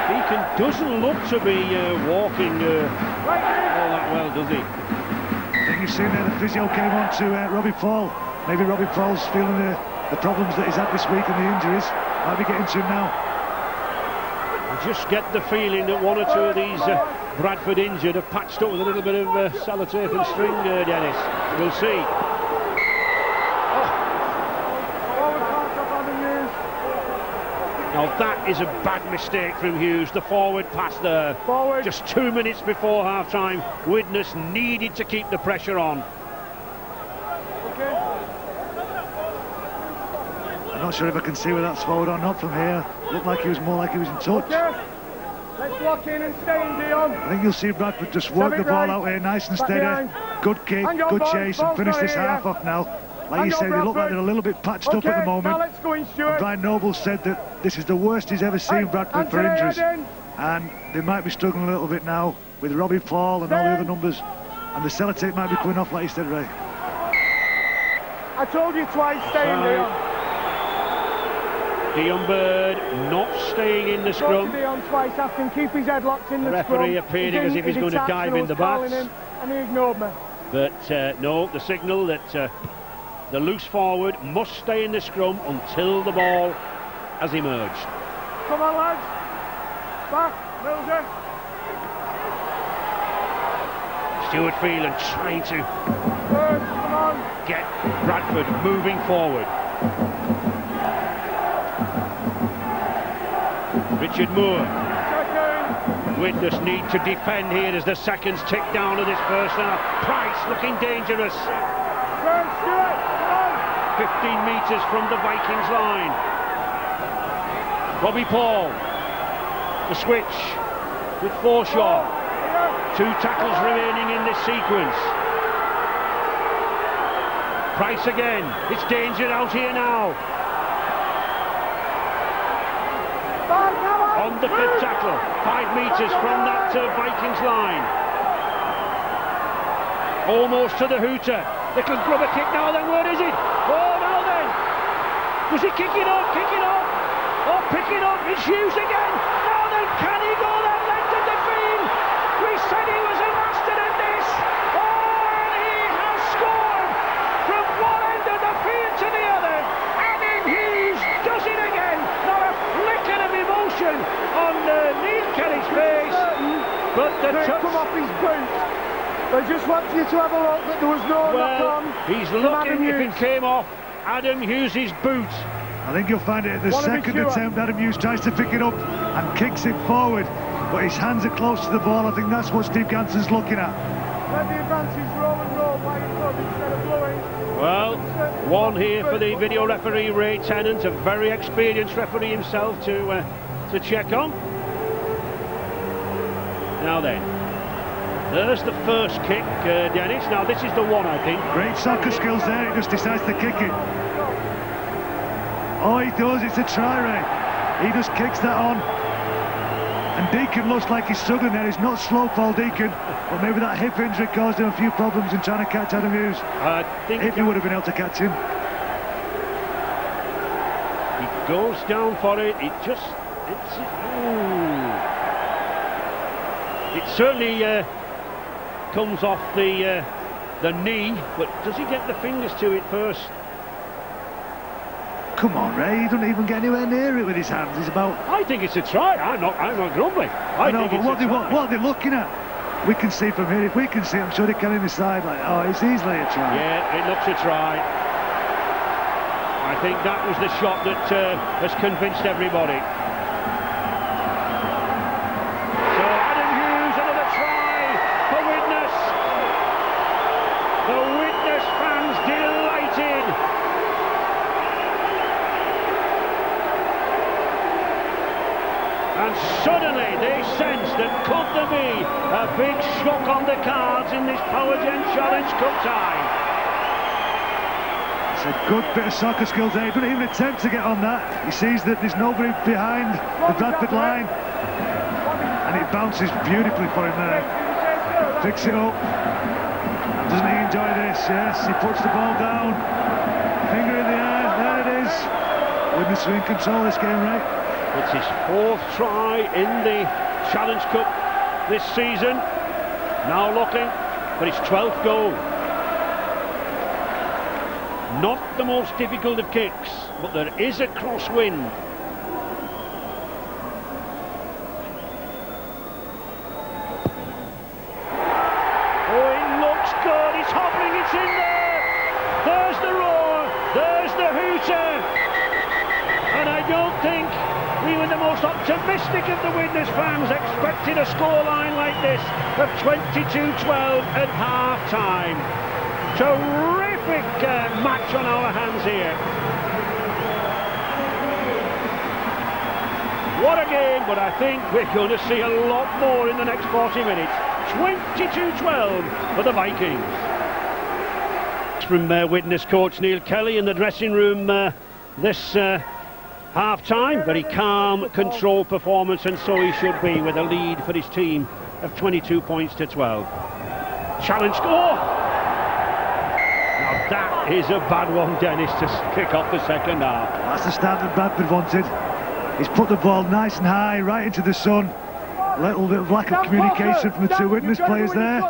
Beacon doesn't look to be walking all that well, does he? I think you've seen there the physio came on to Robbie Paul. Maybe Robbie Paul's feeling the problems that he's had this week and the injuries. Might be getting to him now. I just get the feeling that one or two of these Bradford injured are patched up with a little bit of sellotape and string, Dennis. We'll see. Now that is a bad mistake from Hughes, the forward pass there. Forward. Just 2 minutes before half-time, Widnes needed to keep the pressure on. Okay. I'm not sure if I can see whether that's forward or not from here. Looked like he was more like he was in touch. Okay. Let's lock in and stay in, Dion. I think you'll see Bradford just work the ball out here nice and steady. Good kick, good chase, and finish this half off now. Like you say, they look like they're a little bit patched up at the moment. Now let's go in, Stuart. Brian Noble said that this is the worst he's ever seen Bradford for injuries. And they might be struggling a little bit now with Robbie Paul and all the other numbers. And the sellotape might be coming off, like you said, Ray. I told you twice, stay in, Dion. Dion Bird not staying in the scrum. Dion twice, after him, keep his head locked in the scrum. Referee appearing as if he's going to dive in the bats. And he ignored me. But no, the signal that the loose forward must stay in the scrum until the ball has emerged. Come on, lads. Back, Milder. Stuart Phelan trying to Come on. get Bradford moving forward. Richard Moore. Widnes need to defend here as the seconds tick down of this first half. Price looking dangerous. 15 metres from the Vikings line. Robbie Paul. The switch with Forshaw. 2 tackles remaining in this sequence. Price again. It's danger out here now. On the 5th tackle, 5 metres from that Vikings line. Almost to the hooter. Little grubber kick now then, where is it? Oh, now then. Was he kicking up, or picking up? It's Hughes again. Now then, can he go that length of the field? We said he was a master at this. Oh, and he has scored from one end of the field to the other. And then Hughes does it again. Now a flicker of emotion on Neil Kelly's face. But the touch come off his boot. I just want you to have a look that there was no knock on. He's looking if it came off Adam Hughes' boot. I think you'll find it at the second attempt. Adam Hughes tries to pick it up and kicks it forward, but his hands are close to the ball. I think that's what Steve Ganson's looking at. Let the advances roll and roll by his foot instead of blowing. Well, one here for the video referee Ray Tennant, a very experienced referee himself to check on. Now then, there's the first kick, Dennis. Now this is the one, I think. Great soccer skills there. He just decides to kick it. Oh, he does. It's a try, Ray. He just kicks that on. And Deacon looks like he's struggling there. He's not slow, Paul Deacon, but maybe that hip injury caused him a few problems in trying to catch Adam Hughes. I think if he would have been able to catch him. He goes down for it. It certainly comes off the knee, but does he get the fingers to it first? Come on, Ray, he doesn't even get anywhere near it with his hands. He's about... I think it's a try. I'm not grumbling. I know, but what are they looking at? We can see from here. If we can see, I'm sure they can in the side like, oh, it's easily a try. Yeah, it looks a try. I think that was the shot that has convinced everybody. So Adam Hughes, another try for Widnes. The Widnes fans delighted. And suddenly they sense that could there be a big shock on the cards in this Power Gen Challenge Cup tie. It's a good bit of soccer skills there. He doesn't even attempt to get on that. He sees that there's nobody behind the Bradford line. And it bounces beautifully for him there. Picks it up. Doesn't he enjoy this? Yes, he puts the ball down. Finger in the air. There it is. Widnes are in control of this game, right? It's his 4th try in the Challenge Cup this season. Now looking for his 12th goal. Not the most difficult of kicks, but there is a crosswind. Oh, it looks good. It's hobbling. It's in there. There's the roar. There's the hooter. And I don't think even the most optimistic of the Widnes fans expected a scoreline like this of 22-12 at half-time. Terrific match on our hands here. What a game, but I think we're going to see a lot more in the next 40 minutes. 22-12 for the Vikings. From Widnes coach Neil Kelly in the dressing room this half-time. Very calm, controlled performance, and so he should be, with a lead for his team of 22 points to 12. Challenge score! Now that is a bad one, Dennis, to kick off the second half. That's the start that Bradford wanted. He's put the ball nice and high, right into the sun. A little bit of lack of communication from the two Widnes players there.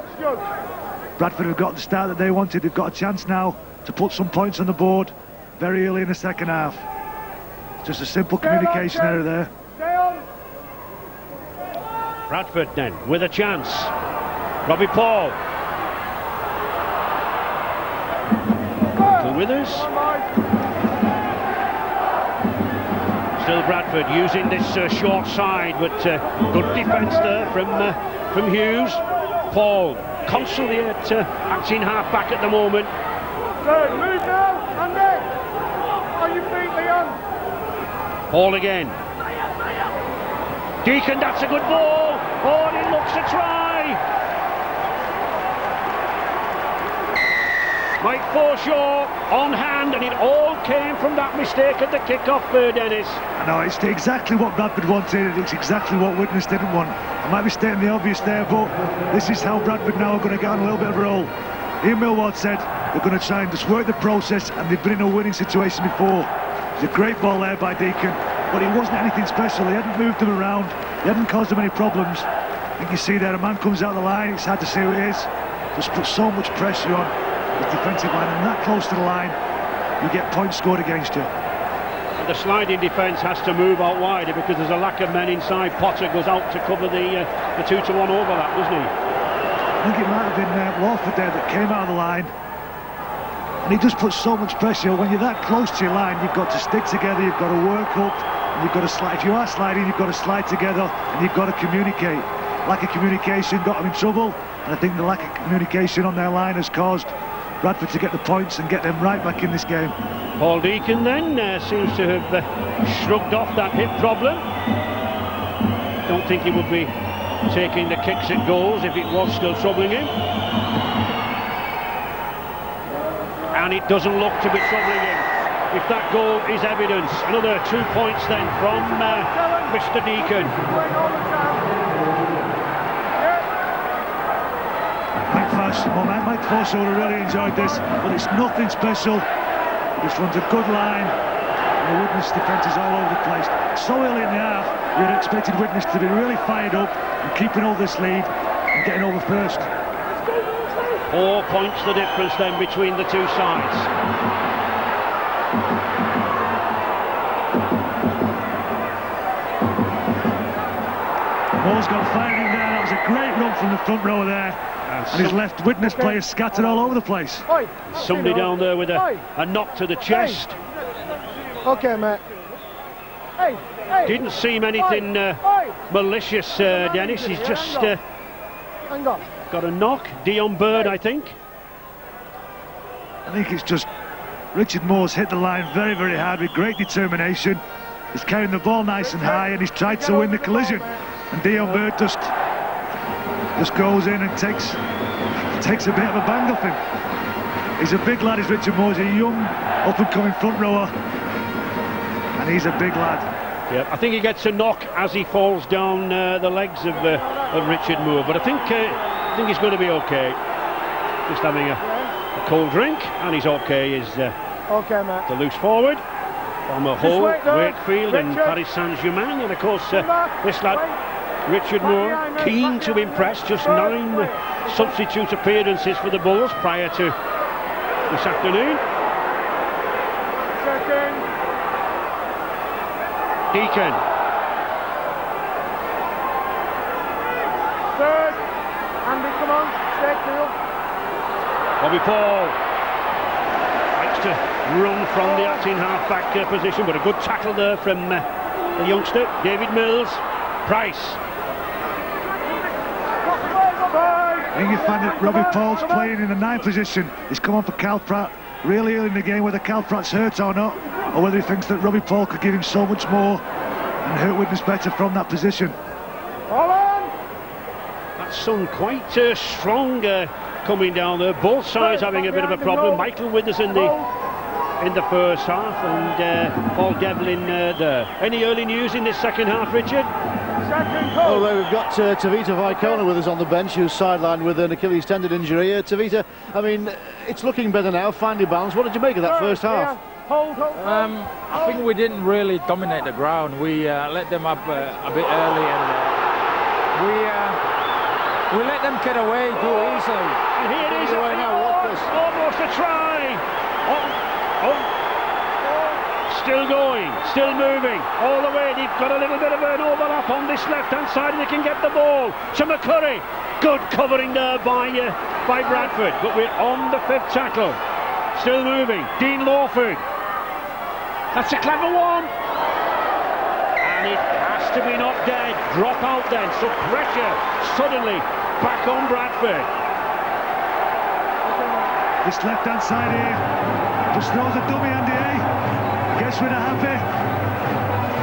Bradford have got the start that they wanted. They've got a chance now to put some points on the board very early in the second half. Just a simple communication error there. Bradford then with a chance. Robbie Paul. Still with us. Still Bradford using this short side, but good defence there from Hughes. Paul constantly at acting half back at the moment. Good, move now, Andy. On your feet, Leon. Paul again. Deacon, that's a good ball. Oh, and he looks a try. Mike Forshaw on hand, and it all came from that mistake at the kick-off for Dennis. I know, it's exactly what Bradford wanted. It's exactly what Widnes didn't want. I might be stating the obvious there, but this is how Bradford now are going to get on a little bit of a roll. Ian Millward said they're going to try and just work the process, and they've been in a winning situation before. It's a great ball there by Deacon, but it wasn't anything special. He hadn't moved them around. He hadn't caused them any problems. I think you see there, a man comes out the line. It's hard to see who it is. Just put so much pressure on the defensive line, and that close to the line, you get points scored against you. And the sliding defence has to move out wider because there's a lack of men inside. Potter goes out to cover the 2-to-1 overlap, doesn't he? I think it might have been Warford there that came out of the line, and he just puts so much pressure. When you're that close to your line, you've got to stick together, you've got to work up, and you've got to slide. If you are sliding, you've got to slide together, and you've got to communicate. Lack of communication got them in trouble, and I think the lack of communication on their line has caused Bradford to get the points and get them right back in this game. Paul Deacon then seems to have shrugged off that hip problem. Don't think he would be taking the kicks at goals if it was still troubling him. And it doesn't look to be troubling him. If that goal is evidence, another 2 points then from Mr. Deacon. Mike Forshaw really enjoyed this, but it's nothing special. He just runs a good line, and the Widnes defence is all over the place. So early in the half, you'd expected Widnes to be really fired up and keeping all this lead and getting over first. 4 points the difference then between the two sides. Moore's got firing there. That was a great run from the front row there. And he's left Widnes players scattered all over the place. Somebody down there with a knock to the chest. Okay, mate. Didn't seem anything malicious, Dennis. He's just Hang on. got a knock. Dion Bird, I think. I think it's just Richard Moore's hit the line very, very hard with great determination. He's carrying the ball nice and high, and he's tried to win the collision. And Dion Bird just goes in and takes a bit of a bang off him. He's a big lad, is Richard Moore. He's a young, up-and-coming front rower, and he's a big lad. Yeah, I think he gets a knock as he falls down the legs of Richard Moore, but I think he's going to be okay. Just having a cold drink, and he's okay. He's okay, mate. The loose forward from Hull, Wakefield, and Richard. Paris Saint-Germain, and of course this lad. Richard Moore, keen to impress, just 9 substitute appearances for the Bulls prior to this afternoon. Second. Deacon. Third. Andy, come on. Stay cool. Bobby Paul likes to run from the acting half-back position, but a good tackle there from the youngster, David Mills, Price. I think you find that Robbie Paul's playing in the 9th position. He's come on for Cal Pratt really early in the game, whether Cal Pratt's hurt or not, or whether he thinks that Robbie Paul could give him so much more and hurt Widnes better from that position. That sun quite strong coming down there. Both sides having a bit of a problem. Michael Widnes in the first half, and Paul Devlin there. Any early news in this second half, Richard? Well, we've got Tavita Vaikona with us on the bench, who's sidelined with an Achilles tendon injury. Tavita, I mean, it's looking better now, finally balanced. What did you make of that first half? I think we didn't really dominate the ground. We let them up a bit early, and we let them get away too easily. And here it is, almost a try. Still going, still moving, all the way. They've got a little bit of an overlap on this left-hand side, and they can get the ball to McCurry. Good covering there by Bradford, but we're on the 5th tackle. Still moving, Dean Lawford. That's a clever one. And it has to be knocked dead. Drop out then, so pressure suddenly back on Bradford. This left-hand side here just throws a dummy, Andy, Guess we're not happy.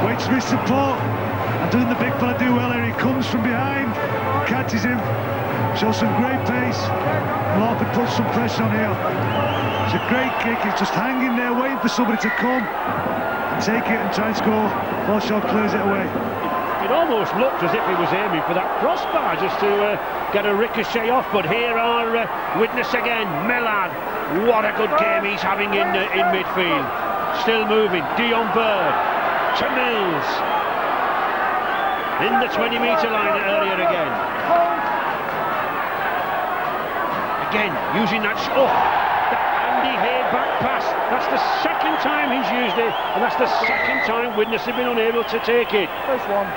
Waits for his support. And doesn't the big fella do well here? He comes from behind, catches him, shows some great pace. Lawford puts some pressure on here. It's a great kick. He's just hanging there waiting for somebody to come and take it and try and score. Forshaw clears it away. It almost looked as if he was aiming for that crossbar just to get a ricochet off, but here are Widnes again. Millard, what a good game he's having in midfield. Still moving, Dion Bird to Mills. In the 20-metre line earlier again. Again, using that Andy Hay back pass. That's the second time he's used it, and that's the second time Widnes have been unable to take it. First one.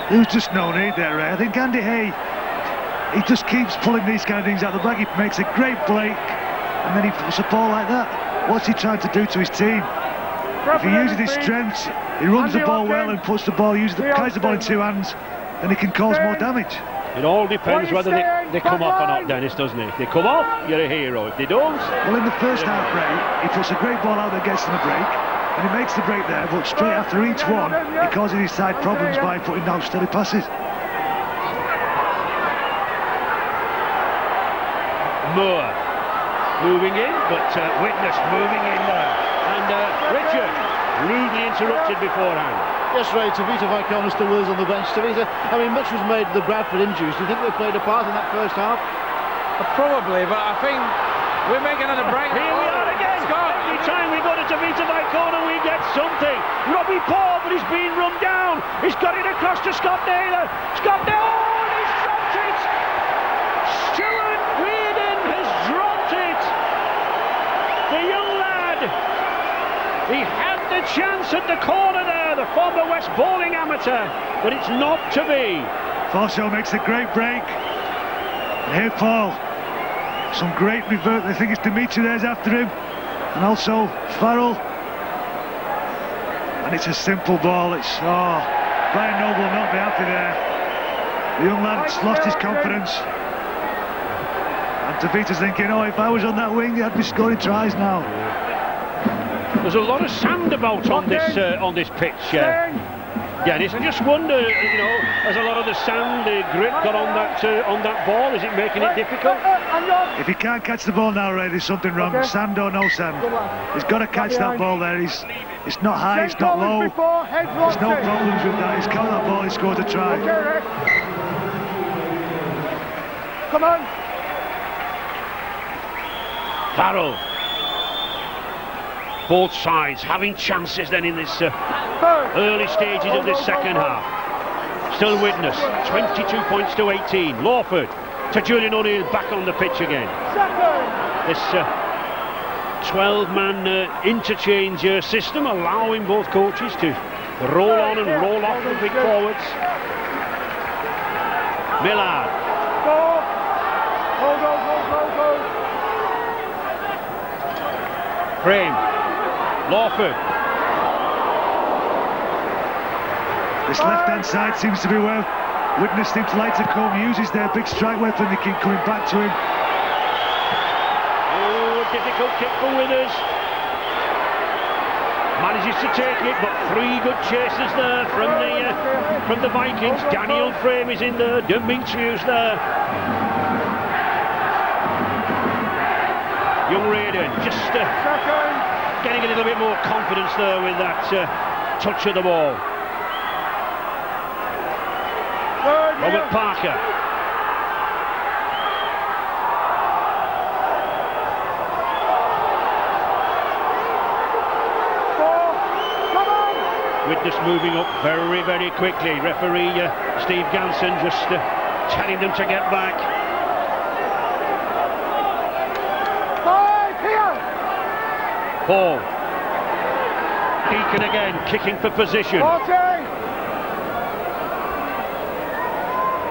There was just no need there, Ray. I think Andy Hay, he just keeps pulling these kind of things out of the bag. He makes a great break, and then he puts a ball like that. What's he trying to do to his team? If he uses his strengths, he runs the ball well and puts the ball, carries the ball in 2 hands, then he can cause more damage. It all depends whether they come off or not, Dennis, doesn't it? If they come off, you're a hero. If they don't... Well, in the first half, Ray, he puts a great ball out that gets them a break, and he makes the break there, but straight after each one, he causes his side problems by putting down steady passes. Moore moving in, but Widnes moving in there. And Richard, rudely interrupted beforehand. Yes, Ray, Tavita Vaikona still with us on the bench. Tavita, I mean, much was made of the Bradford injuries. Do you think they played a part in that first half? Probably, but I think we're making another break. Here we are again. Every time we go to Tavita Vaikona, we get something. Robbie Paul, but he's been run down. He's got it across to Scott Naylor. Scott Naylor, and he's dropped it. Stuart Reardon has dropped it. The young lad. He had the chance at the corner there, the former West bowling amateur, but it's not to be. Forshaw makes a great break. And here Paul, some great revert. I think it's Dimitri there's after him, and also Farrell. And it's a simple ball. It's Brian Noble will not be happy there. The young lad's lost his confidence. And Tavita's thinking, if I was on that wing, I'd be scoring tries now. There's a lot of sand about on this pitch, Dennis. I just wonder, has a lot of the sand, the grit got on that ball? Is it making it difficult? If he can't catch the ball now, Ray, there's something wrong. Sand or no sand, he's got to catch that ball there. It's not high, it's not low. There's no problems with that. He's caught that ball, he scored a try. Come on. Farrell. Both sides having chances then in this early stages of this second half. Still Widnes, 22 points to 18. Lawford to Julian O'Neill back on the pitch again. This 12-man interchange system allowing both coaches to roll on and roll off the big forwards. Millard. Go. Frame. Lawford. This left-hand side seems to be where Widnes seems to like to come, uses their big strike weapon, they keep coming back to him. Oh, difficult kick for Withers. Manages to take it, but three good chases there from the Vikings. Daniel Frame is in there, Demetrius there. Young Raiden just getting a little bit more confidence there with that touch of the ball. Robert Parker. Widnes moving up very, very quickly. Referee Steve Ganson just telling them to get back. Paul. Deacon again, kicking for position.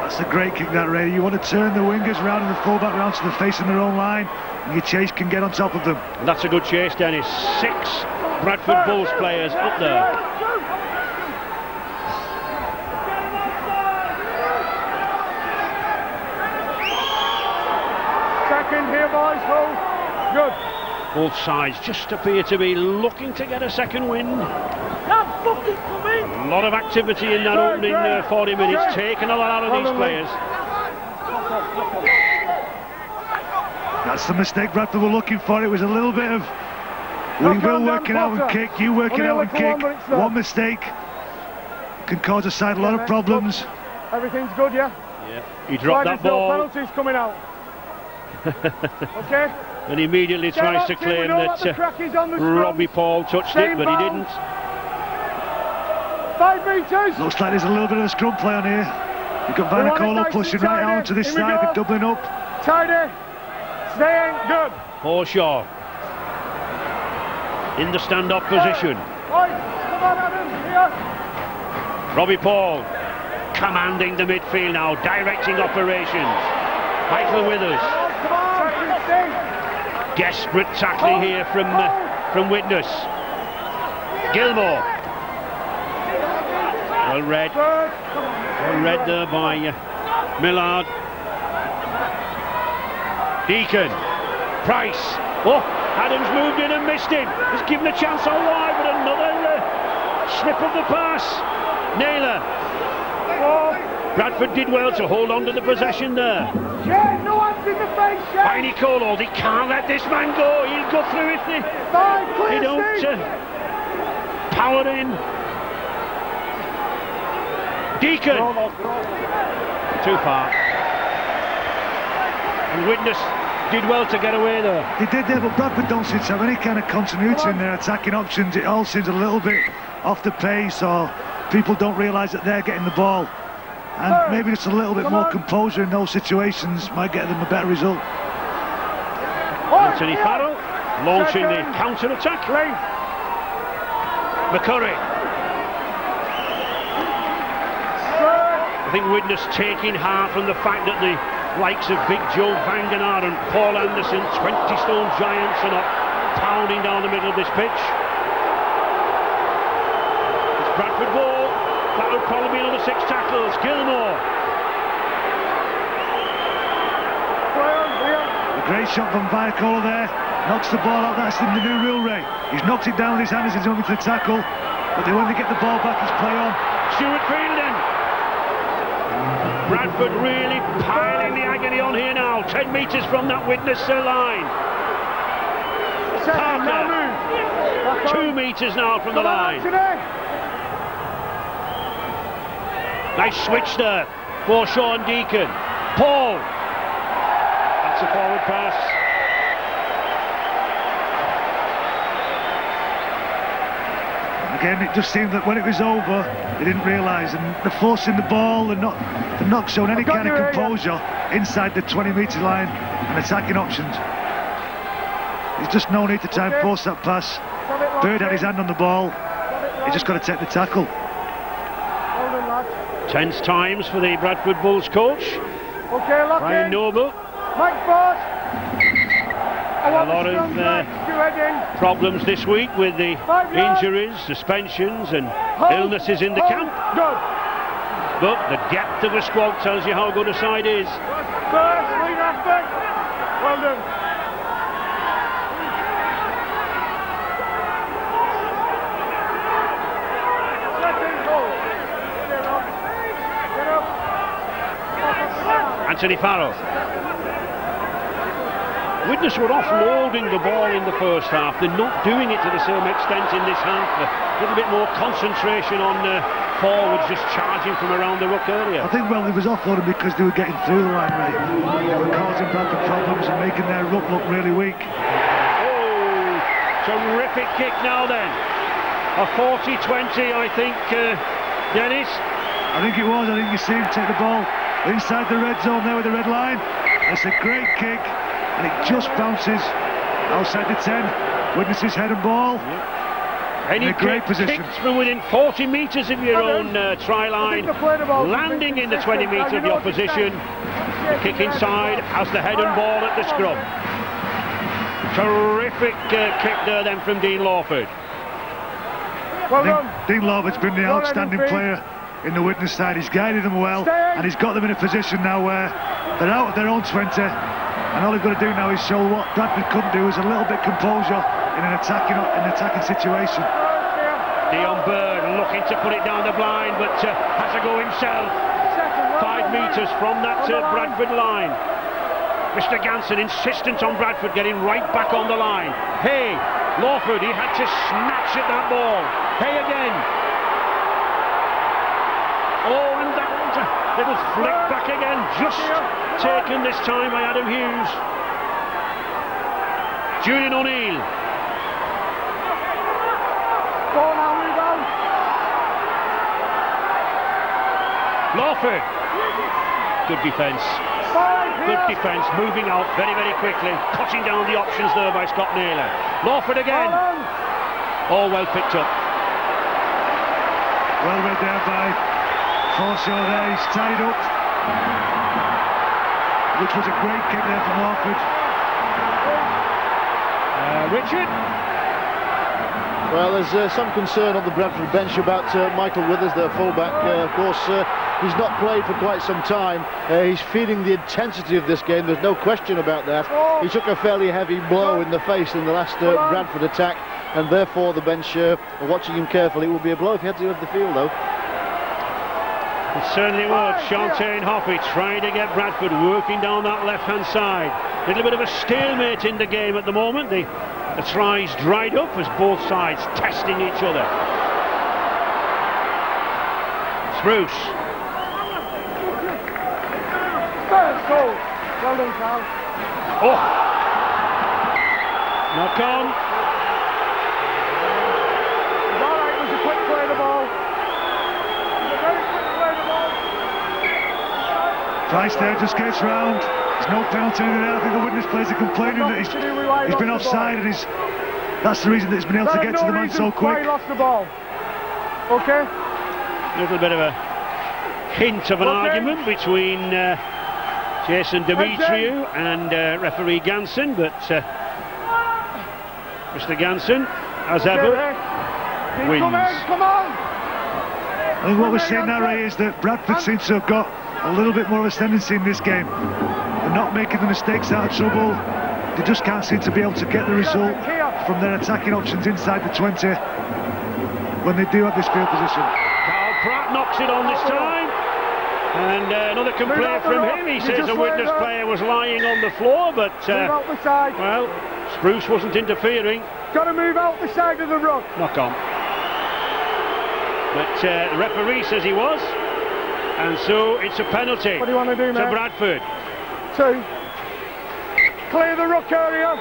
That's a great kick, that, Ray. You want to turn the wingers round and the fullback round so they're facing their own line, and your chase can get on top of them. And that's a good chase, Dennis. 6 Bradford Bulls players up there. Second here, boys. Good. Both sides just appear to be looking to get a second win. A lot of activity in that opening 40 minutes, taking a lot out of these players. That's the mistake Bradford were looking for. It was a little bit of we will work it out and kick, you work it out and kick. One mistake can cause a side a lot of problems. Everything's good, yeah? Yeah. He dropped that ball. Penalties coming out. Okay. And immediately tries to claim that Robbie Paul touched it, but he didn't. 5 metres. Looks like there's a little bit of a scrum play on here. You've got Vanacola pushing right out to this side, they're doubling up. Tidy. Staying good. Forshaw in the stand-off position. Come on, Adam. Here. Robbie Paul commanding the midfield now, directing operations. Michael Withers. Come on. Desperate tackling here from Widnes. Gilmore. Well read there by Millard. Deacon. Price. Oh, Adams moved in and missed him. He's given a chance all wide, but another slip of the pass. Naylor. Bradford did well to hold on to the possession there. No hands in the face, Viney Colo, he can't let this man go. He'll go through if they don't power in. Deacon. Too far. And Widnes did well to get away there. They did there, but Bradford don't seem to have any kind of continuity in their attacking options. It all seems a little bit off the pace, or people don't realise that they're getting the ball. And maybe just a little bit more composure in those situations might get them a better result. Anthony Farrell launching the counter-attack. McCurry. I think Widnes taking heart from the fact that the likes of Big Joe Vangenaar and Paul Anderson, 20-stone giants, are not pounding down the middle of this pitch. It's Bradford ball. That would probably be another 6 tackles. Gilmore. A great shot from Vanacola there. Knocks the ball out. That's in the new rule, Ray. He's knocked it down with his hand as he's going to the tackle. But then when they get the ball back, he's play on. Stuart Fielding. Bradford really piling the agony on here now. 10 metres from that Widnes line. Parker. 2 metres now from the line. Nice switch there for Sean Deacon. Paul. That's a forward pass. Again, it just seemed that when it was over, they didn't realise, and they're forcing the ball, they're not showing any kind of composure inside the 20-metre line and attacking options. There's just no need to try and force that pass. Bird had his hand on the ball, he just got to take the tackle. Tense times for the Bradford Bulls coach, Brian Noble. A lot of problems this week with the injuries, suspensions and Illness is in the camp. Good. But the depth of the squad tells you how good a side is. First, lean after. Well done. Second goal. Get up. Get up. Anthony Farrell. Widnes were offloading the ball in the first half. They're not doing it to the same extent in this half. A little bit more concentration on forwards just charging from around the ruck area. I think, well, they was offloading because they were getting through the line, Ray. They were causing Bradford problems and making their ruck look really weak. Oh, terrific kick now then. A 40-20, I think, Dennis. I think it was. I think you see him take the ball inside the red zone there with the red line. It's a great kick, and it just bounces outside the 10. Widnes's head and ball. Any in a great position. Kicked from within 40 metres of your own try line, landing in the 20 metres of the opposition. The kick inside has the head and ball at the scrum. Terrific kick there then from Dean Lawford. Well done. Dean Lawford's been the outstanding player in the Widnes side. He's guided them well, and he's got them in a position now where they're out of their own 20, and all they've got to do now is show what Bradford couldn't do, is a little bit composure in an attacking situation. Dion Bird looking to put it down the blind, but has a go himself. 5 metres from that Bradford line. Mr. Ganson insistent on Bradford getting right back on the line. Hey, Lawford, he had to snatch at that ball. Hey again. Oh, and that little flick back again, just taken this time by Adam Hughes. Julian O'Neill. Ball now, rebound. Lawford. Good defence. Good defence, moving out very, very quickly, cutting down the options there by Scott Naylor. Lawford again. All well picked up. Well read there by Forshaw there, he's tied up. Which was a great kick there from Lawford. Richard? Well, there's some concern on the Bradford bench about Michael Withers, their fullback. Of course, he's not played for quite some time. He's feeling the intensity of this game, there's no question about that. He took a fairly heavy blow in the face in the last Bradford attack, and therefore the bench are watching him carefully. It would be a blow if he had to leave the field, though. It certainly would. Shantae Hoppy trying to get Bradford working down that left-hand side. A little bit of a stalemate in the game at the moment. The tries dried up as both sides testing each other. Spruce. First goal. Well done, Carl. Oh! Knock on. All right, it was a quick play of the ball. It was a very quick play of the ball. Price there just gets round. There's no penalty in there. I think the Widnes players are complaining that he's been offside, and that's the reason that he's been able to get to the man so quick. He lost the ball. Okay. A little bit of a hint of an argument between Jason Demetriou and referee Ganson, but Mr. Ganson, as ever, wins. Come on. I think what we're seeing now, Ray, is that Bradford seems to have got a little bit more of a tendency in this game. They're not making the mistakes out of trouble. They just can't seem to be able to get the result from their attacking options inside the 20 when they do have this field position. Carl Pratt knocks it on this time, and another complaint from him. He says a Widnes player was lying on the floor, but well, Spruce wasn't interfering. Got to move out the side of the ruck. Knock on. But the referee says he was, and so it's a penalty. What do you want to do, mate? To Bradford. 2. Clear the ruck area.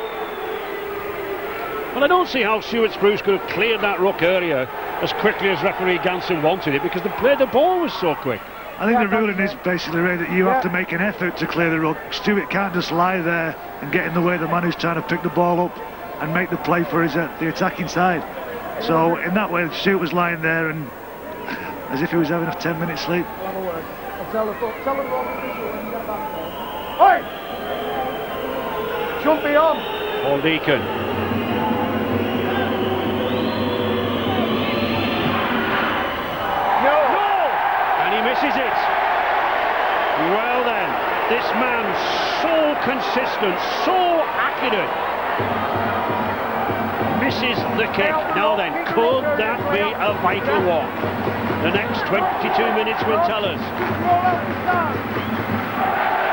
Well, I don't see how Stuart Spruce could have cleared that ruck area as quickly as referee Ganson wanted it, because the ball was so quick. I think the ruling is basically, Ray, that you have to make an effort to clear the ruck. Stuart can't just lie there and get in the way of the man who's trying to pick the ball up and make the play for the attacking side. So in that way, Stuart was lying there and as if he was having a 10-minute sleep. I'll have a word. I'll tell the official when you get back there. Hey! Jump me on. Paul Deacon. misses it. Well then, this man so consistent, so accurate. Misses the kick. Now then, could that be a vital one? The next 22 minutes will tell us.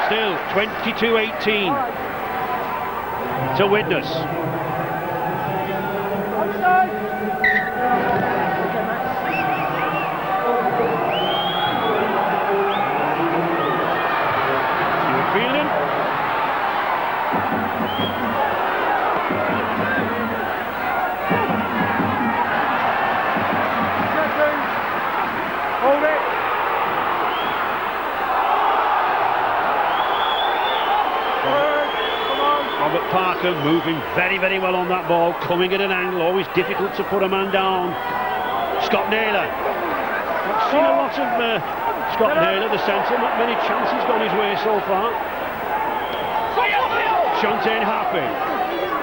Still 22-18 to Widnes. Fielding. Hold it. Robert Parker moving very, very well on that ball, coming at an angle, always difficult to put a man down. Scott Naylor. I've seen a lot of Scott Naylor, the centre, not many chances gone his way so far. Shontaine happy.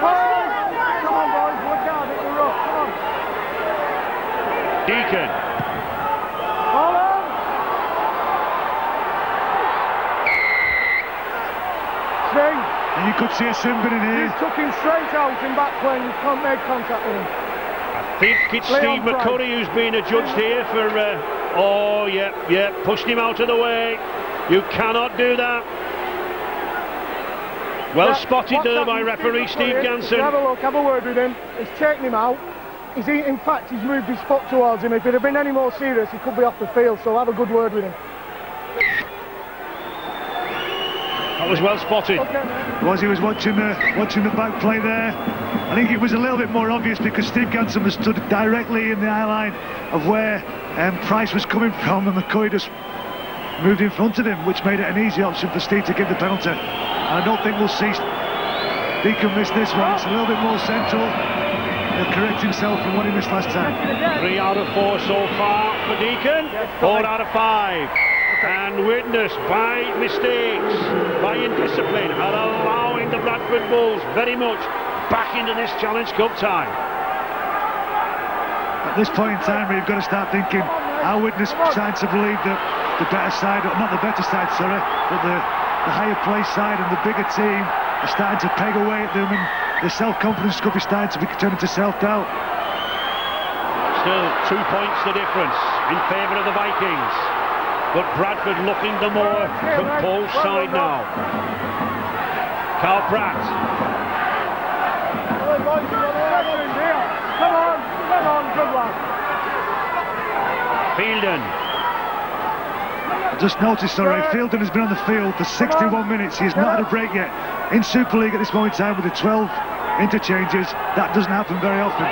Come on, boys, look out, it's rough, come on. Deacon. Hold on. Swing. And you could see a Simbin in here. He's took him straight out in back plane, you can't make contact with him. I think it's Steve McCurry who's been adjudged here for, oh, yeah, pushed him out of the way. You cannot do that. Well spotted there by referee Steve Ganson. Have a look, have a word with him. He's taken him out. In fact, he's moved his foot towards him. If it had been any more serious, he could be off the field, so have a good word with him. That was well spotted. Was he was watching the back play there. I think it was a little bit more obvious because Steve Ganson was stood directly in the eye line of where Price was coming from, and McCoy just moved in front of him, which made it an easy option for Steve to give the penalty. And I don't think we'll see Deacon miss this one. It's a little bit more central. He'll correct himself from what he missed last time. 3 out of 4 so far for Deacon. 4 out of 5. And Widnes, by mistakes, by indiscipline, are allowing the Bradford Bulls very much back into this Challenge Cup tie. At this point in time, we've got to start thinking how Widnes starting to believe that the better side, or not the better side, sorry, but the higher place side and the bigger team are starting to peg away at them, and the self-confidence could be starting to be turning to self-doubt. Still 2 points the difference in favour of the Vikings. But Bradford looking the more composed side now. Carl Pratt. Come on, good one. Fielden. I just noticed, sorry, Fielden has been on the field for 61 minutes. He has not had a break yet. In Super League at this moment in time with the 12 interchanges, that doesn't happen very often.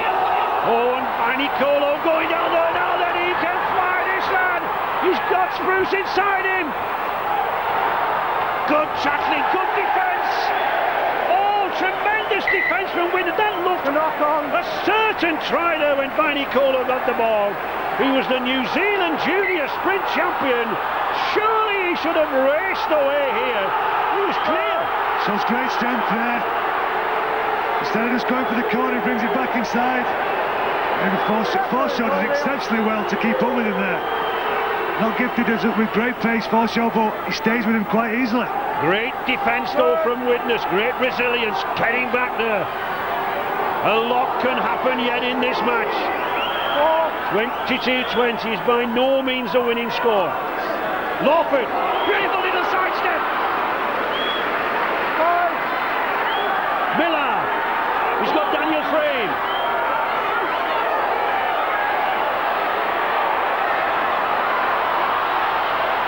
Oh, and Viney Colo going down there now, then he can fly this lad. He's got Spruce inside him. Good tackling, good defence. Oh, tremendous defence from Widnes. That looked a certain try there when Viney Colo got the ball. He was the New Zealand junior sprint champion. Surely he should have raced away here. He was clear. Shows great strength there. Instead of just going for the corner, he brings it back inside. And the Forshaw did exceptionally well to keep up with him there. Not gifted with great pace, Forshaw, but he stays with him quite easily. Great defence though from Widnes, great resilience, getting back there. A lot can happen yet in this match. 22-20 is by no means a winning score. Lawford, beautiful little sidestep. Miller, he's got Daniel Frame.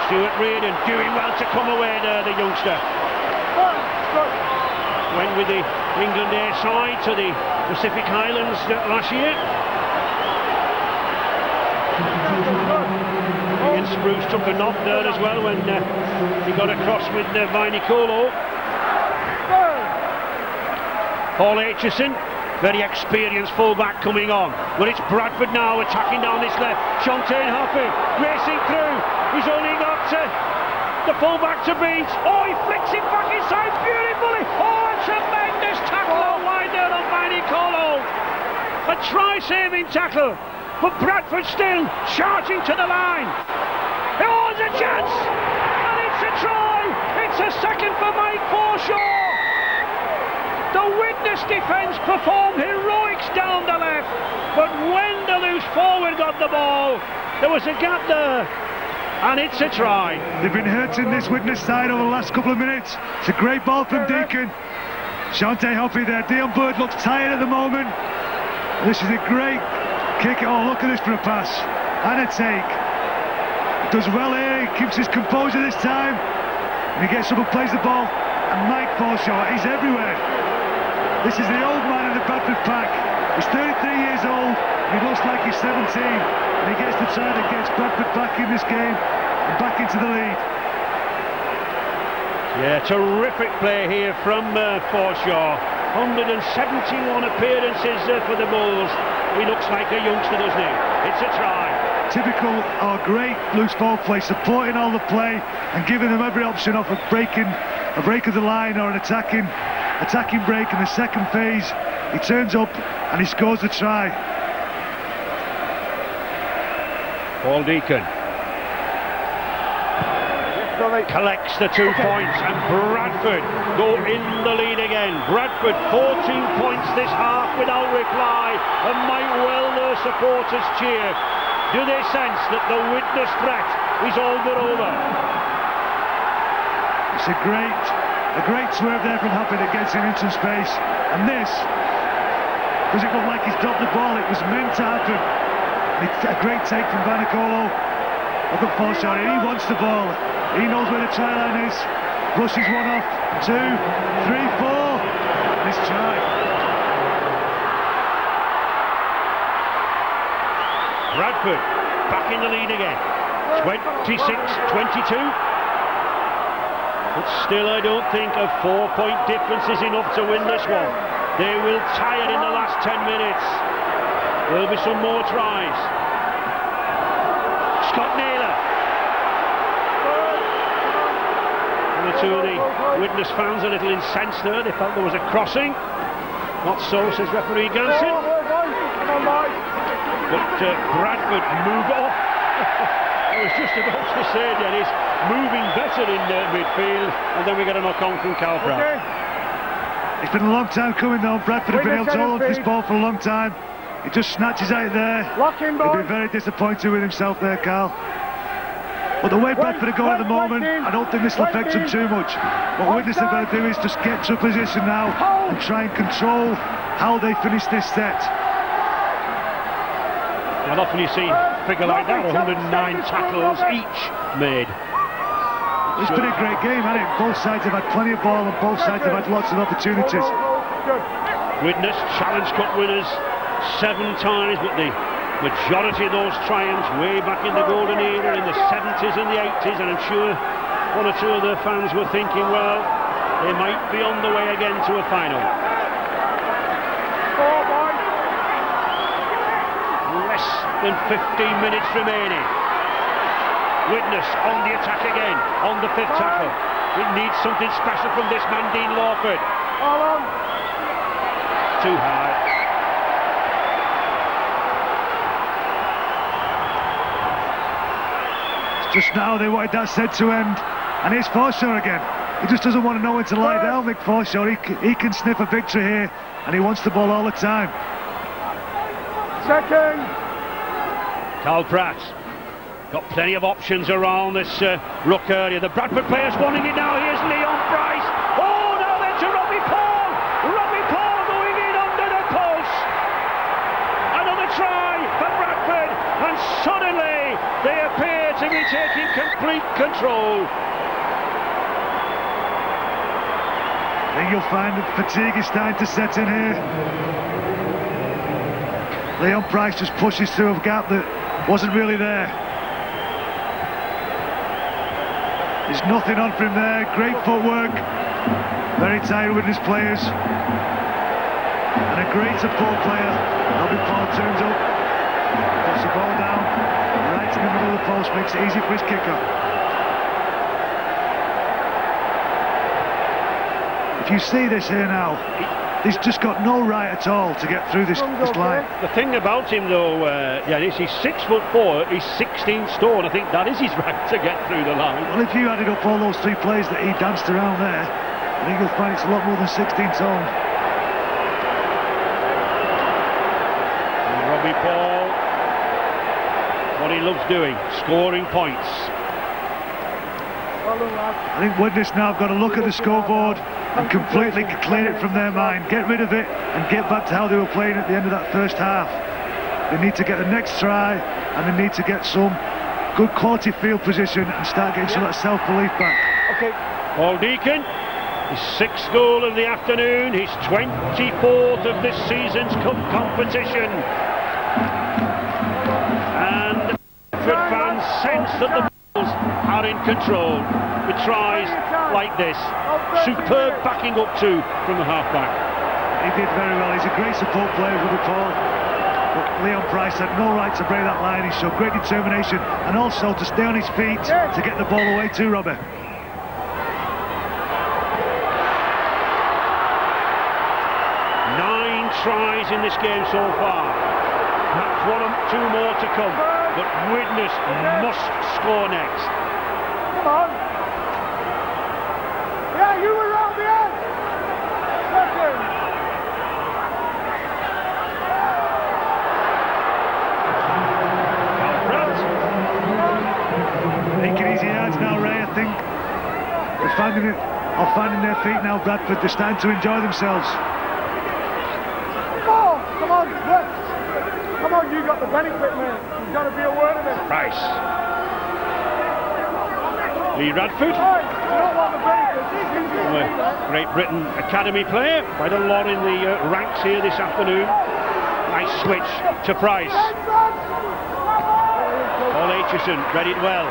Stuart Reardon doing well to come away there, the youngster. Went with the England A side to the Pacific Highlands last year. Ian Spruce took a knock there as well when he got across with Viney Colo. Paul Aitchison, very experienced fullback coming on. But it's Bradford now attacking down this left. Shontaine Happy racing through. He's only got the fullback to beat. Oh, he flicks it back inside beautifully. Oh, a tremendous tackle out wide there on Viney Colo. A try-saving tackle. But Bradford still charging to the line. Oh, it's a second for Mike Forshaw. The Widnes defence performed heroics down the left, but when the loose forward got the ball, there was a gap there, and it's a try. They've been hurting this Widnes side over the last couple of minutes. It's a great ball from Deacon. Shante Hoppy there. Dion Bird looks tired at the moment. This is a great kick. Oh, look at this for a pass. And a take. Does well here. He keeps his composure this time. And he gets up and plays the ball. And Mike Forshaw, he's everywhere. This is the old man in the Bradford pack. He's 33 years old. He looks like he's 17. And he gets the try that gets Bradford back in this game and back into the lead. Yeah, terrific play here from Forshaw. 171 appearances for the Bulls. He looks like a youngster, doesn't he? It's a try. Typical or great loose ball play, supporting all the play and giving them every option of a break of the line or an attacking break in the second phase. He turns up and he scores the try. Paul Deacon collects the 2 points, and Bradford go in the lead again. Bradford 14 points this half without reply, and might well their supporters cheer. Do they sense that the Widnes threat is all but over? It's a great swerve there from Hoppy that gets him into space, and this does it look like he's dropped the ball? It was meant to happen. It's a great take from Vanicolo. Look at Forshaw, he wants the ball. He knows where the try line is. Brushes one off. 2, 3, 4. This try. Bradford back in the lead again. 26-22. But still, I don't think a 4-point difference is enough to win this one. They will tie it in the last 10 minutes. There'll be some more tries. Scott Naylor. One or two of the Widnes fans a little incensed there. They felt there was a crossing. Not so, says referee Ganson. But Bradford move off. I was just about to say, Dennis, moving better in midfield, and then we get a knock on from Cal Pratt. It's been a long time coming though. Bradford have been able to hold this ball for a long time. He just snatches out there. He'll be very disappointed with himself there, Carl. But the way Bradford are going at the moment, I don't think this will affect them too much. What Widnes have got to do is just get to a position now and try and control how they finish this set. Not often you see a figure like that, 109 tackles each made. It's been a great game, hasn't it? Both sides have had plenty of ball and both sides have had lots of opportunities. Widnes Challenge Cup winners 7 times, but the majority of those triumphs way back in the golden era in the 70s and the 80s, and I'm sure one or two of their fans were thinking, well, they might be on the way again to a final. Less than 15 minutes remaining. Widnes on the attack again, on the 5th tackle. It needs something special from this man, Dean Lawford. Too high. Just now they wanted that set to end, and here's Forshaw again. He just doesn't want to know when to lie down, Mick Forshaw. He can sniff a victory here, and he wants the ball all the time. Second. Cal Pratt got plenty of options around this ruck area. The Bradford players wanting it now. Here's Leon Price. Oh, now then to Robbie Paul. Robbie Paul going in under the post. Another try for Bradford, and suddenly they appear to be taking complete control. I think you'll find that fatigue is starting to set in here. Leon Price just pushes through a gap that wasn't really there. There's nothing on from there. Great footwork. Very tired with his players. And a great support player. Robbie Paul turns up, puts the ball down, right in the middle of the post, makes it easy for his kicker. If you see this here now, He's just got no right at all to get through this line. The thing about him, though, Dennis, he's 6'4", he's 16 stone. I think that is his right to get through the line. Well, if you added up all those 3 plays that he danced around there, I think you'll find it's a lot more than 16 stone. And Robbie Paul, what he loves doing, scoring points. I think Widnes now have got to look at the scoreboard and completely clear it from their mind, get rid of it and get back to how they were playing at the end of that first half. They need to get the next try and they need to get some good quality field position and start getting some of that self-belief back. Okay. Paul Deacon, his 6th goal of the afternoon, his 24th of this season's cup competition. And Bradford fans sense that the Bulls are in control with tries like this. Superb backing up too from the half-back. He did very well. He's a great support player, Robbie Paul. But Leon Price had no right to break that line. He showed great determination and also to stay on his feet to get the ball away too, Robbie. 9 tries in this game so far. Perhaps 1 or 2 more to come. But Widnes must score next. Come on. Yeah, you were around the end. Second. Taking easy yards now, Ray. I think they're finding their feet now, Bradford. They're starting to enjoy themselves. Oh, come on, West. Come on, you got the benefit, man. You've got to be aware of it. Price. Lee Radford. You don't want the benefit. Great Britain Academy player. Quite a lot in the ranks here this afternoon. Nice switch to Price. Paul Aitchison read it well.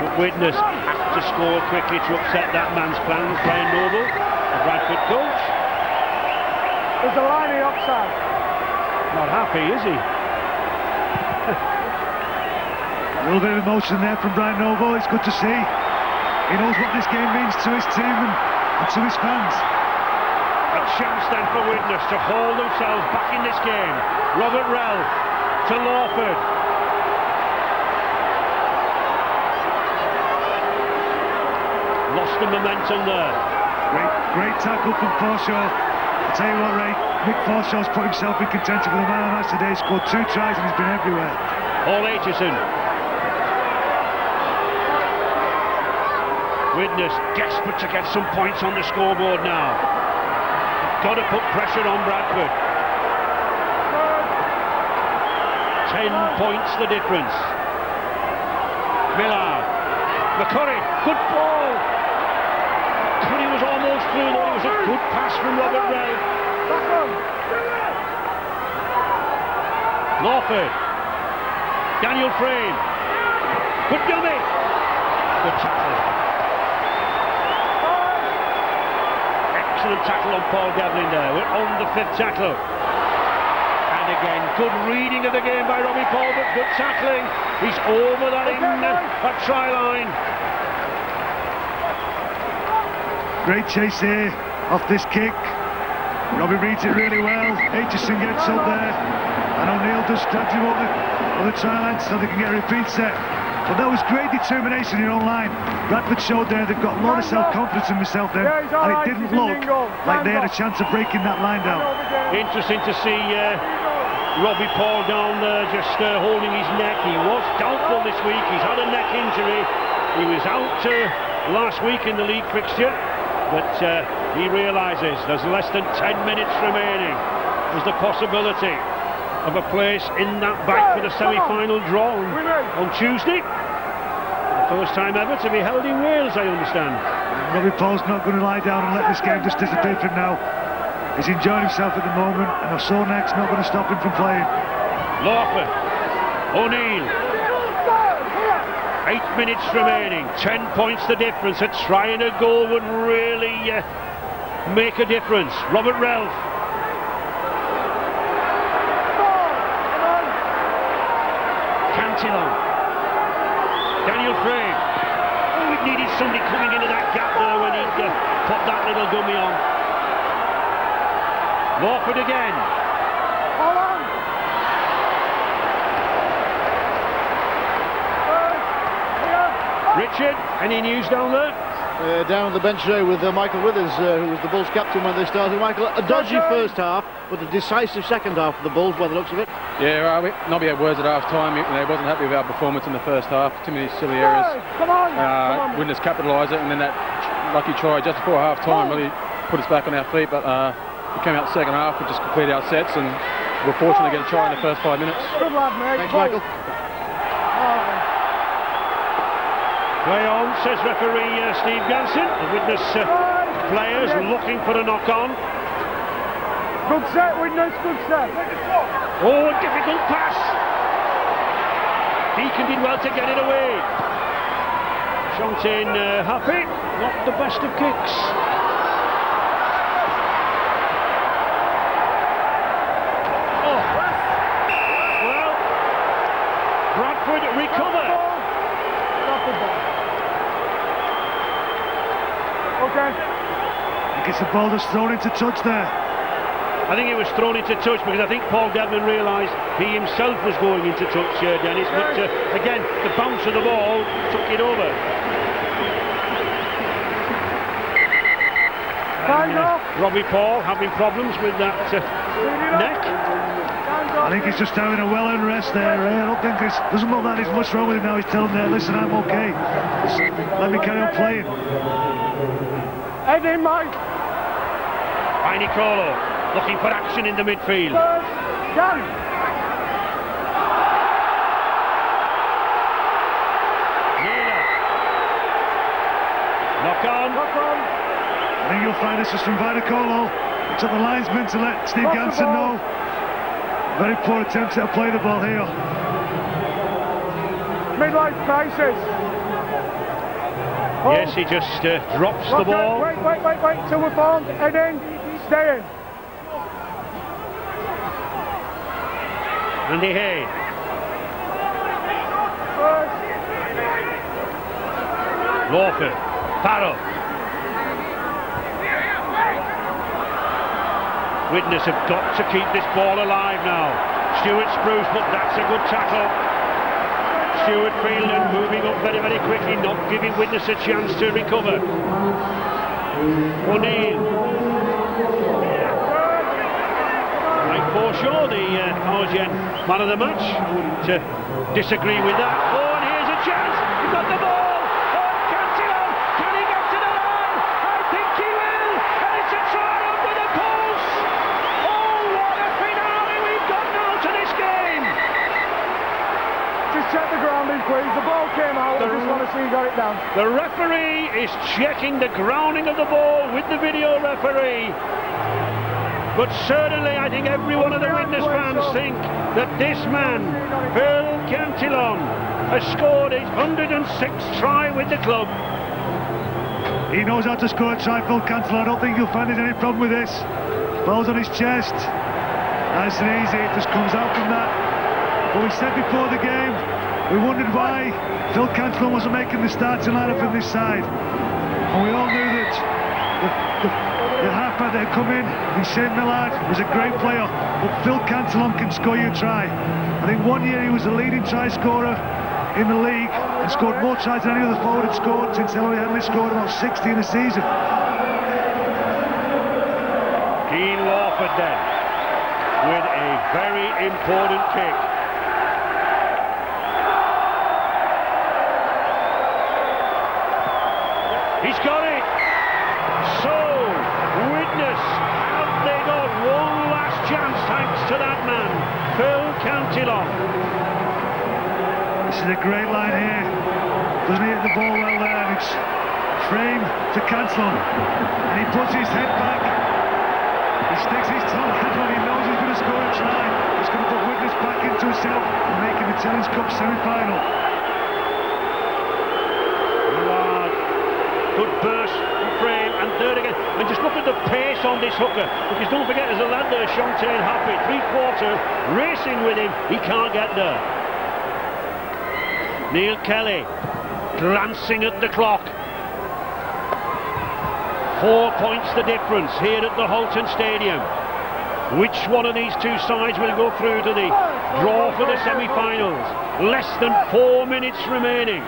But Widnes has to score quickly to upset that man's plans. Brian Noble, the Bradford coach. There's a line in offside. Not happy, is he? A little bit of emotion there from Brian Noble. It's good to see. He knows what this game means to his team and to his fans. A chance then for Widnes to hold themselves back in this game. Robert Ralph to Lawford. Lost the momentum there. Great tackle from Forshaw. I'll tell you what, Ray, Mick Forshaw's put himself in contention for the man of the match today. He's scored 2 tries and he's been everywhere. Paul Aitchison. Widnes desperate to get some points on the scoreboard now. Got to put pressure on Bradford. 10 points the difference. Millard. McCurry, good ball. He was almost through. It was a good pass from Robert Ralph. Lawford. Daniel Frame. Good dummy. Good tackle. Excellent tackle on Paul Devlin there. We're on the 5th tackle. And again, good reading of the game by Robbie Paul, but good tackling. He's over that try line. Great chase here off this kick. Robbie reads it really well. Aitchison gets up there and O'Neill just drags him over the try line so they can get a repeat set. But that was great determination in your own line. Bradford showed there they've got a lot of self-confidence in themselves there, and it didn't look like they had a chance of breaking that line down. Interesting to see Robbie Paul down there just holding his neck. He was doubtful this week. He's had a neck injury. He was out last week in the league fixture, but he realises there's less than 10 minutes remaining. There's the possibility of a place in that bag for the semi-final draw on Tuesday. The first time ever to be held in Wales, I understand. Robbie Paul's not going to lie down and let this game just disappear from now. He's enjoying himself at the moment, and a sore neck's not going to stop him from playing. Lawford, O'Neill. 8 minutes remaining, 10 points the difference. A try and a goal would really make a difference. Robert Ralph. Cantillon. Daniel Frame. Oh, he needed somebody coming into that gap there when he put that little dummy on. Lawford again. Hold on. Richard, any news down there? Down on the bench today with Michael Withers, who was the Bulls captain when they started. Michael, a dodgy first half, but a decisive second half for the Bulls by the looks of it. Yeah, Nobby had words at half time. He wasn't happy with our performance in the first half. Too many silly errors. Come on. Widnes capitalised it, and then that lucky try just before half time really put us back on our feet. But we came out second half, we just completed our sets, and we're fortunate to get a try in the first 5 minutes. Good lad, mate. Thanks, Michael. Play on, says referee Steve Ganson. The Widnes players looking for a knock-on. Good set, Widnes, good set. Oh, a difficult pass. Deacon did well to get it away. Shontain happy, not the best of kicks. Oh, well, Bradford recover. Okay. I think it's the ball that's thrown into touch there. I think it was thrown into touch because I think Paul Deadman realised he himself was going into touch, Dennis. But again, the bounce of the ball took it over. Robbie Paul having problems with that neck. I think he's just having a well-earned rest there. I don't think doesn't look like there's much wrong with him now. He's telling them, listen, I'm okay. Let me carry on playing. Head in, Mike. By Nicolo, looking for action in the midfield. Gary. Naylor. Knock on. I think you'll find this is from Vainicolo. It took the linesman to let Steve Ganson know. Very poor attempt to play the ball here. Midlife crisis. Yes, he just drops the ball. Wait, till we're formed. Head in, stay in. Andy Hay. Lawford. Farrell. Widnes have got to keep this ball alive now. Stuart Spruce, but that's a good tackle. Stuart Fielden moving up very, very quickly, not giving Widnes a chance to recover. O'Neill. Mike Forshaw, the Argent man of the match. I wouldn't disagree with that. Oh, and here's a chance. He's got the ball. Oh, Cantillon. Can he get to the line? I think he will. And it's a try under the post. Oh, what a finale we've got now to this game. Just check the grounding, please. The ball came out. I just want to see you got it down. The referee is checking the grounding of the ball with the video referee. But certainly I think every one of the Widnes fans think that this man, Phil Cantillon, has scored his 106th try with the club. He knows how to score a try, Phil Cantillon. I don't think you'll find there's any problem with this. Ball's on his chest. Nice and easy, it just comes out from that. But we said before the game, we wondered why Phil Cantillon wasn't making the starting lineup in this side. And we all knew that the halfback that had come in Shane Millard, was a great player. But Phil Cantillon can score you a try. I think one year he was the leading try scorer in the league and scored more tries than any other forward had scored since Ellery Henley scored about 60 in a season. Keane Lawford then, with a very important kick. He's got it! So, Widnes, have they got one last chance thanks to that man, Phil Cantillon. This is a great line here. Doesn't he hit the ball well there? And it's framed to Cantillon. And he puts his head back. He sticks his tongue out when he knows he's going to score a try. He's going to put Widnes back into himself and making the Challenge Cup semi-final. Good burst and frame, and third again. And just look at the pace on this hooker, because don't forget there's a lad there, Shontain Happy, three-quarter, racing with him, he can't get there. Neil Kelly, glancing at the clock. 4 points the difference here at the Halton Stadium. Which one of these two sides will go through to the draw for the semi-finals? Less than 4 minutes remaining.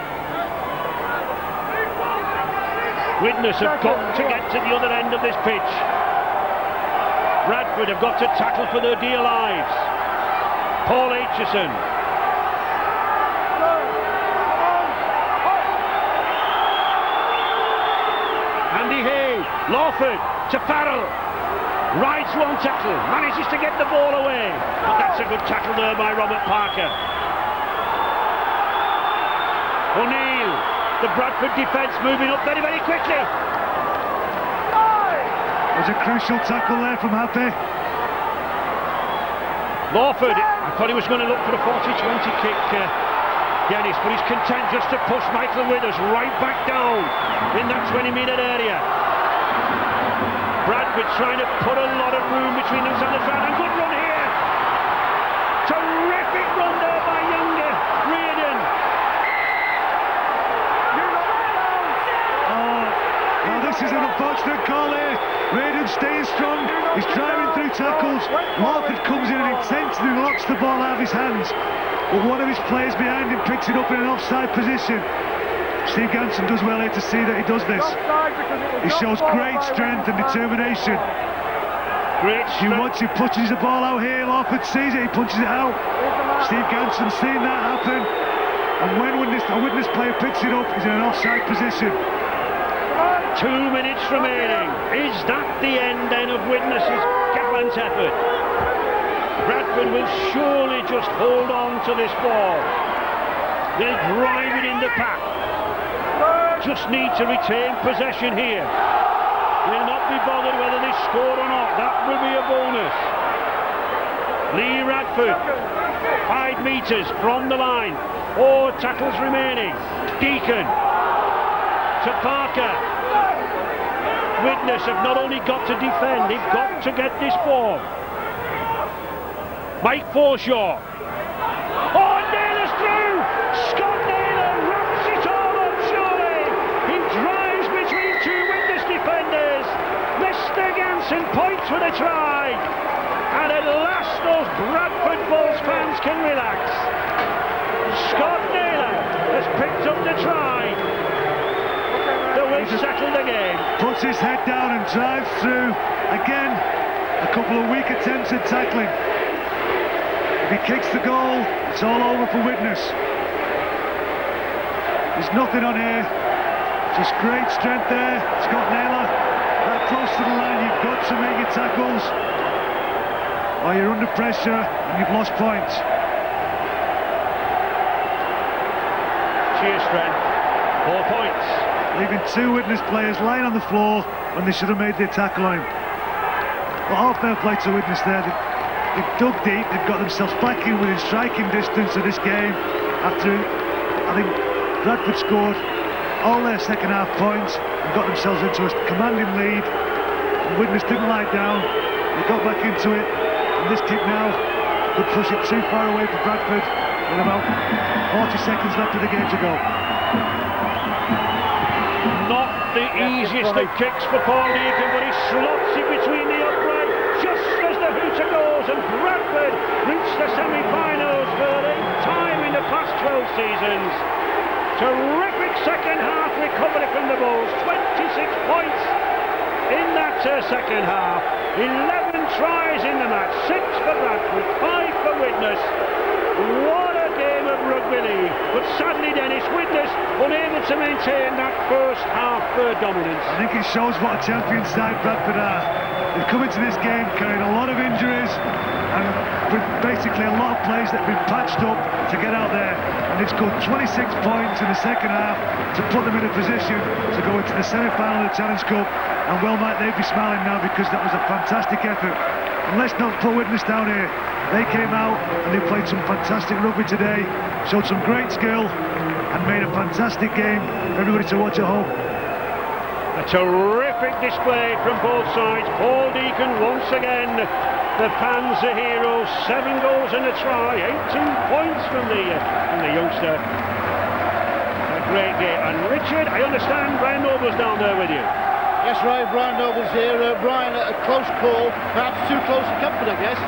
Widnes have got to get to the other end of this pitch. Bradford have got to tackle for their dear lives. Paul Aitchison. Andy Hay, Lawford to Farrell. Rides one tackle, manages to get the ball away. But that's a good tackle there by Robert Parker. O'Neill, the Bradford defence moving up very, very quickly. There's a crucial tackle there from Happy. Lawford, I thought he was going to look for a 40-20 kick, Dennis, but he's content just to push Michael Withers right back down in that 20-metre area. Bradford trying to put a lot of room between themselves and the ground, and good run here. Terrific run there by Younger. Reardon. Now this is an unfortunate call here. Reardon staying strong. He's driving through tackles. Lawford comes in and intentionally knocks the ball out of his hands. But one of his players behind him picks it up in an offside position. Steve Ganson does well here to see that he does this. He shows great strength and determination. Great strength. You watch him punches the ball out here. Lawford sees it, he punches it out. Steve Ganson seeing that happen. And when a Widnes player picks it up, he's in an offside position. 2 minutes remaining. Is that the end then of Widnes' gallant effort? Bradford will surely just hold on to this ball. They'll drive it in the pack. Just need to retain possession here. Will not be bothered whether they score or not. That will be a bonus. Lee Radford, 5 metres from the line. 4 tackles remaining. Deacon to Parker. Widnes have not only got to defend, they've got to get this ball. Mike Forshaw. Oh, Naylor's through! Scott Naylor wraps it all up, surely! He drives between 2 Widnes defenders. Mr. Ganson points for the try. And at last those Bradford Bulls fans can relax. Scott Naylor has picked up the try. The will settle the game. Puts his head down and drives through. Again, a couple of weak attempts at tackling. If he kicks the goal, it's all over for Widnes. There's nothing on here. Just great strength there. Scott Naylor, that close to the line, you've got to make your tackles, or you're under pressure and you've lost points. Sheer strength. 4 points. Leaving 2 Widnes players lying on the floor when they should have made their tackle on him. But all fair play to Widnes there. They've dug deep, they've got themselves back in within striking distance of this game after, I think, Bradford scored all their second half points and got themselves into a commanding lead. And Widnes didn't lie down, they got back into it, and this kick now could push it too far away for Bradford with about 40 seconds left of the game to go. Not the easiest of kicks for Paul Deacon, but he slots it between the upright just as the hooter goes, and Bradford reach the semi-finals for the 8th time in the past 12 seasons. Terrific second half recovery from the Bulls, 26 points in that second half, 11 tries in the match, 6 for Bradford, 5 for Widnes. What a game of rugby league, but sadly Dennis, Widnes unable to maintain that first half dominance. I think it shows what a champion side Bradford are. They've come into this game carrying a lot of injuries and with basically a lot of players that have been patched up to get out there, and they've scored 26 points in the second half to put them in a position to go into the semi-final of the Challenge Cup, and well might they be smiling now, because that was a fantastic effort. And let's not put Widnes down here. They came out and they played some fantastic rugby today, showed some great skill and made a fantastic game for everybody to watch at home. A terrific display from both sides. Paul Deacon once again, the fans are heroes. 7 goals and a try, 18 points from the youngster. A great day. And Richard, I understand Brian Noble's down there with you. Yes, right, Brian Noble's here. Brian, a close call, perhaps too close for comfort, I guess.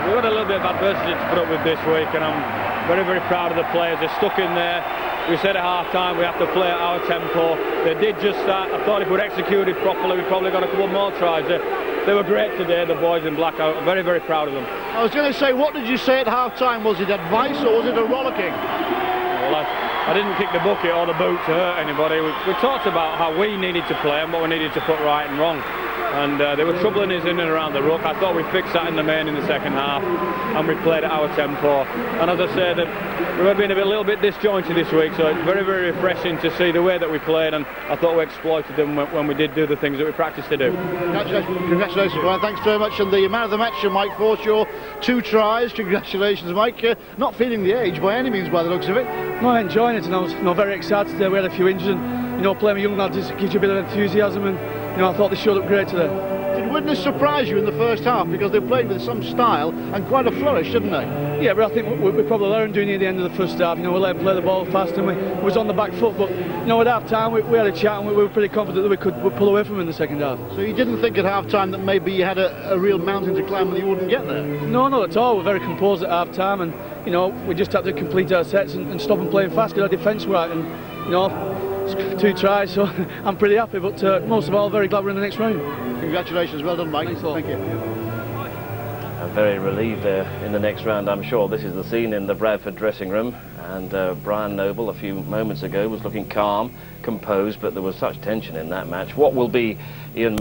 We've got a little bit of adversity to put up with this week, and I'm very, very proud of the players. They're stuck in there. We said at half-time we have to play at our tempo. They did just that. I thought if we'd executed properly, we probably got a couple more tries. They were great today, the boys in black. I'm very, very proud of them. I was going to say, what did you say at half-time? Was it advice or was it a rollicking? Well, I didn't kick the bucket or the boot to hurt anybody. We talked about how we needed to play and what we needed to put right and wrong. And they were troubling us in and around the ruck. I thought we fixed that in the main in the second half, and we played at our tempo. And as I said, we've been a little bit disjointed this week, so it's very, very refreshing to see the way that we played, and I thought we exploited them when we did do the things that we practiced to do. Congratulations, Brian. Thanks very much. And the man of the match, Mike Forshaw, 2 tries. Congratulations, Mike. Not feeling the age by any means by the looks of it. No, I'm enjoying it, and I was very excited today. We had a few injuries, and playing with young lads just gives you a bit of enthusiasm, and I thought they showed up great today. Did Widnes surprise you in the first half, because they played with some style and quite a flourish, didn't they? Yeah, but I think we probably learned doing it at the end of the first half. We let them play the ball fast, and we was on the back foot. But at half time we had a chat, and we were pretty confident that we could pull away from them in the second half. So you didn't think at half time that maybe you had a real mountain to climb and you wouldn't get there? No, not at all. We're very composed at half time, and we just had to complete our sets and stop them playing fast. Our defence right, and 2 tries, so I'm pretty happy. But most of all, very glad we're in the next round. Congratulations, well done, Mike. Thanks a lot. Thank you. I'm very relieved they're in the next round, I'm sure. This is the scene in the Bradford dressing room, and Brian Noble a few moments ago was looking calm, composed, but there was such tension in that match. What will be Ian...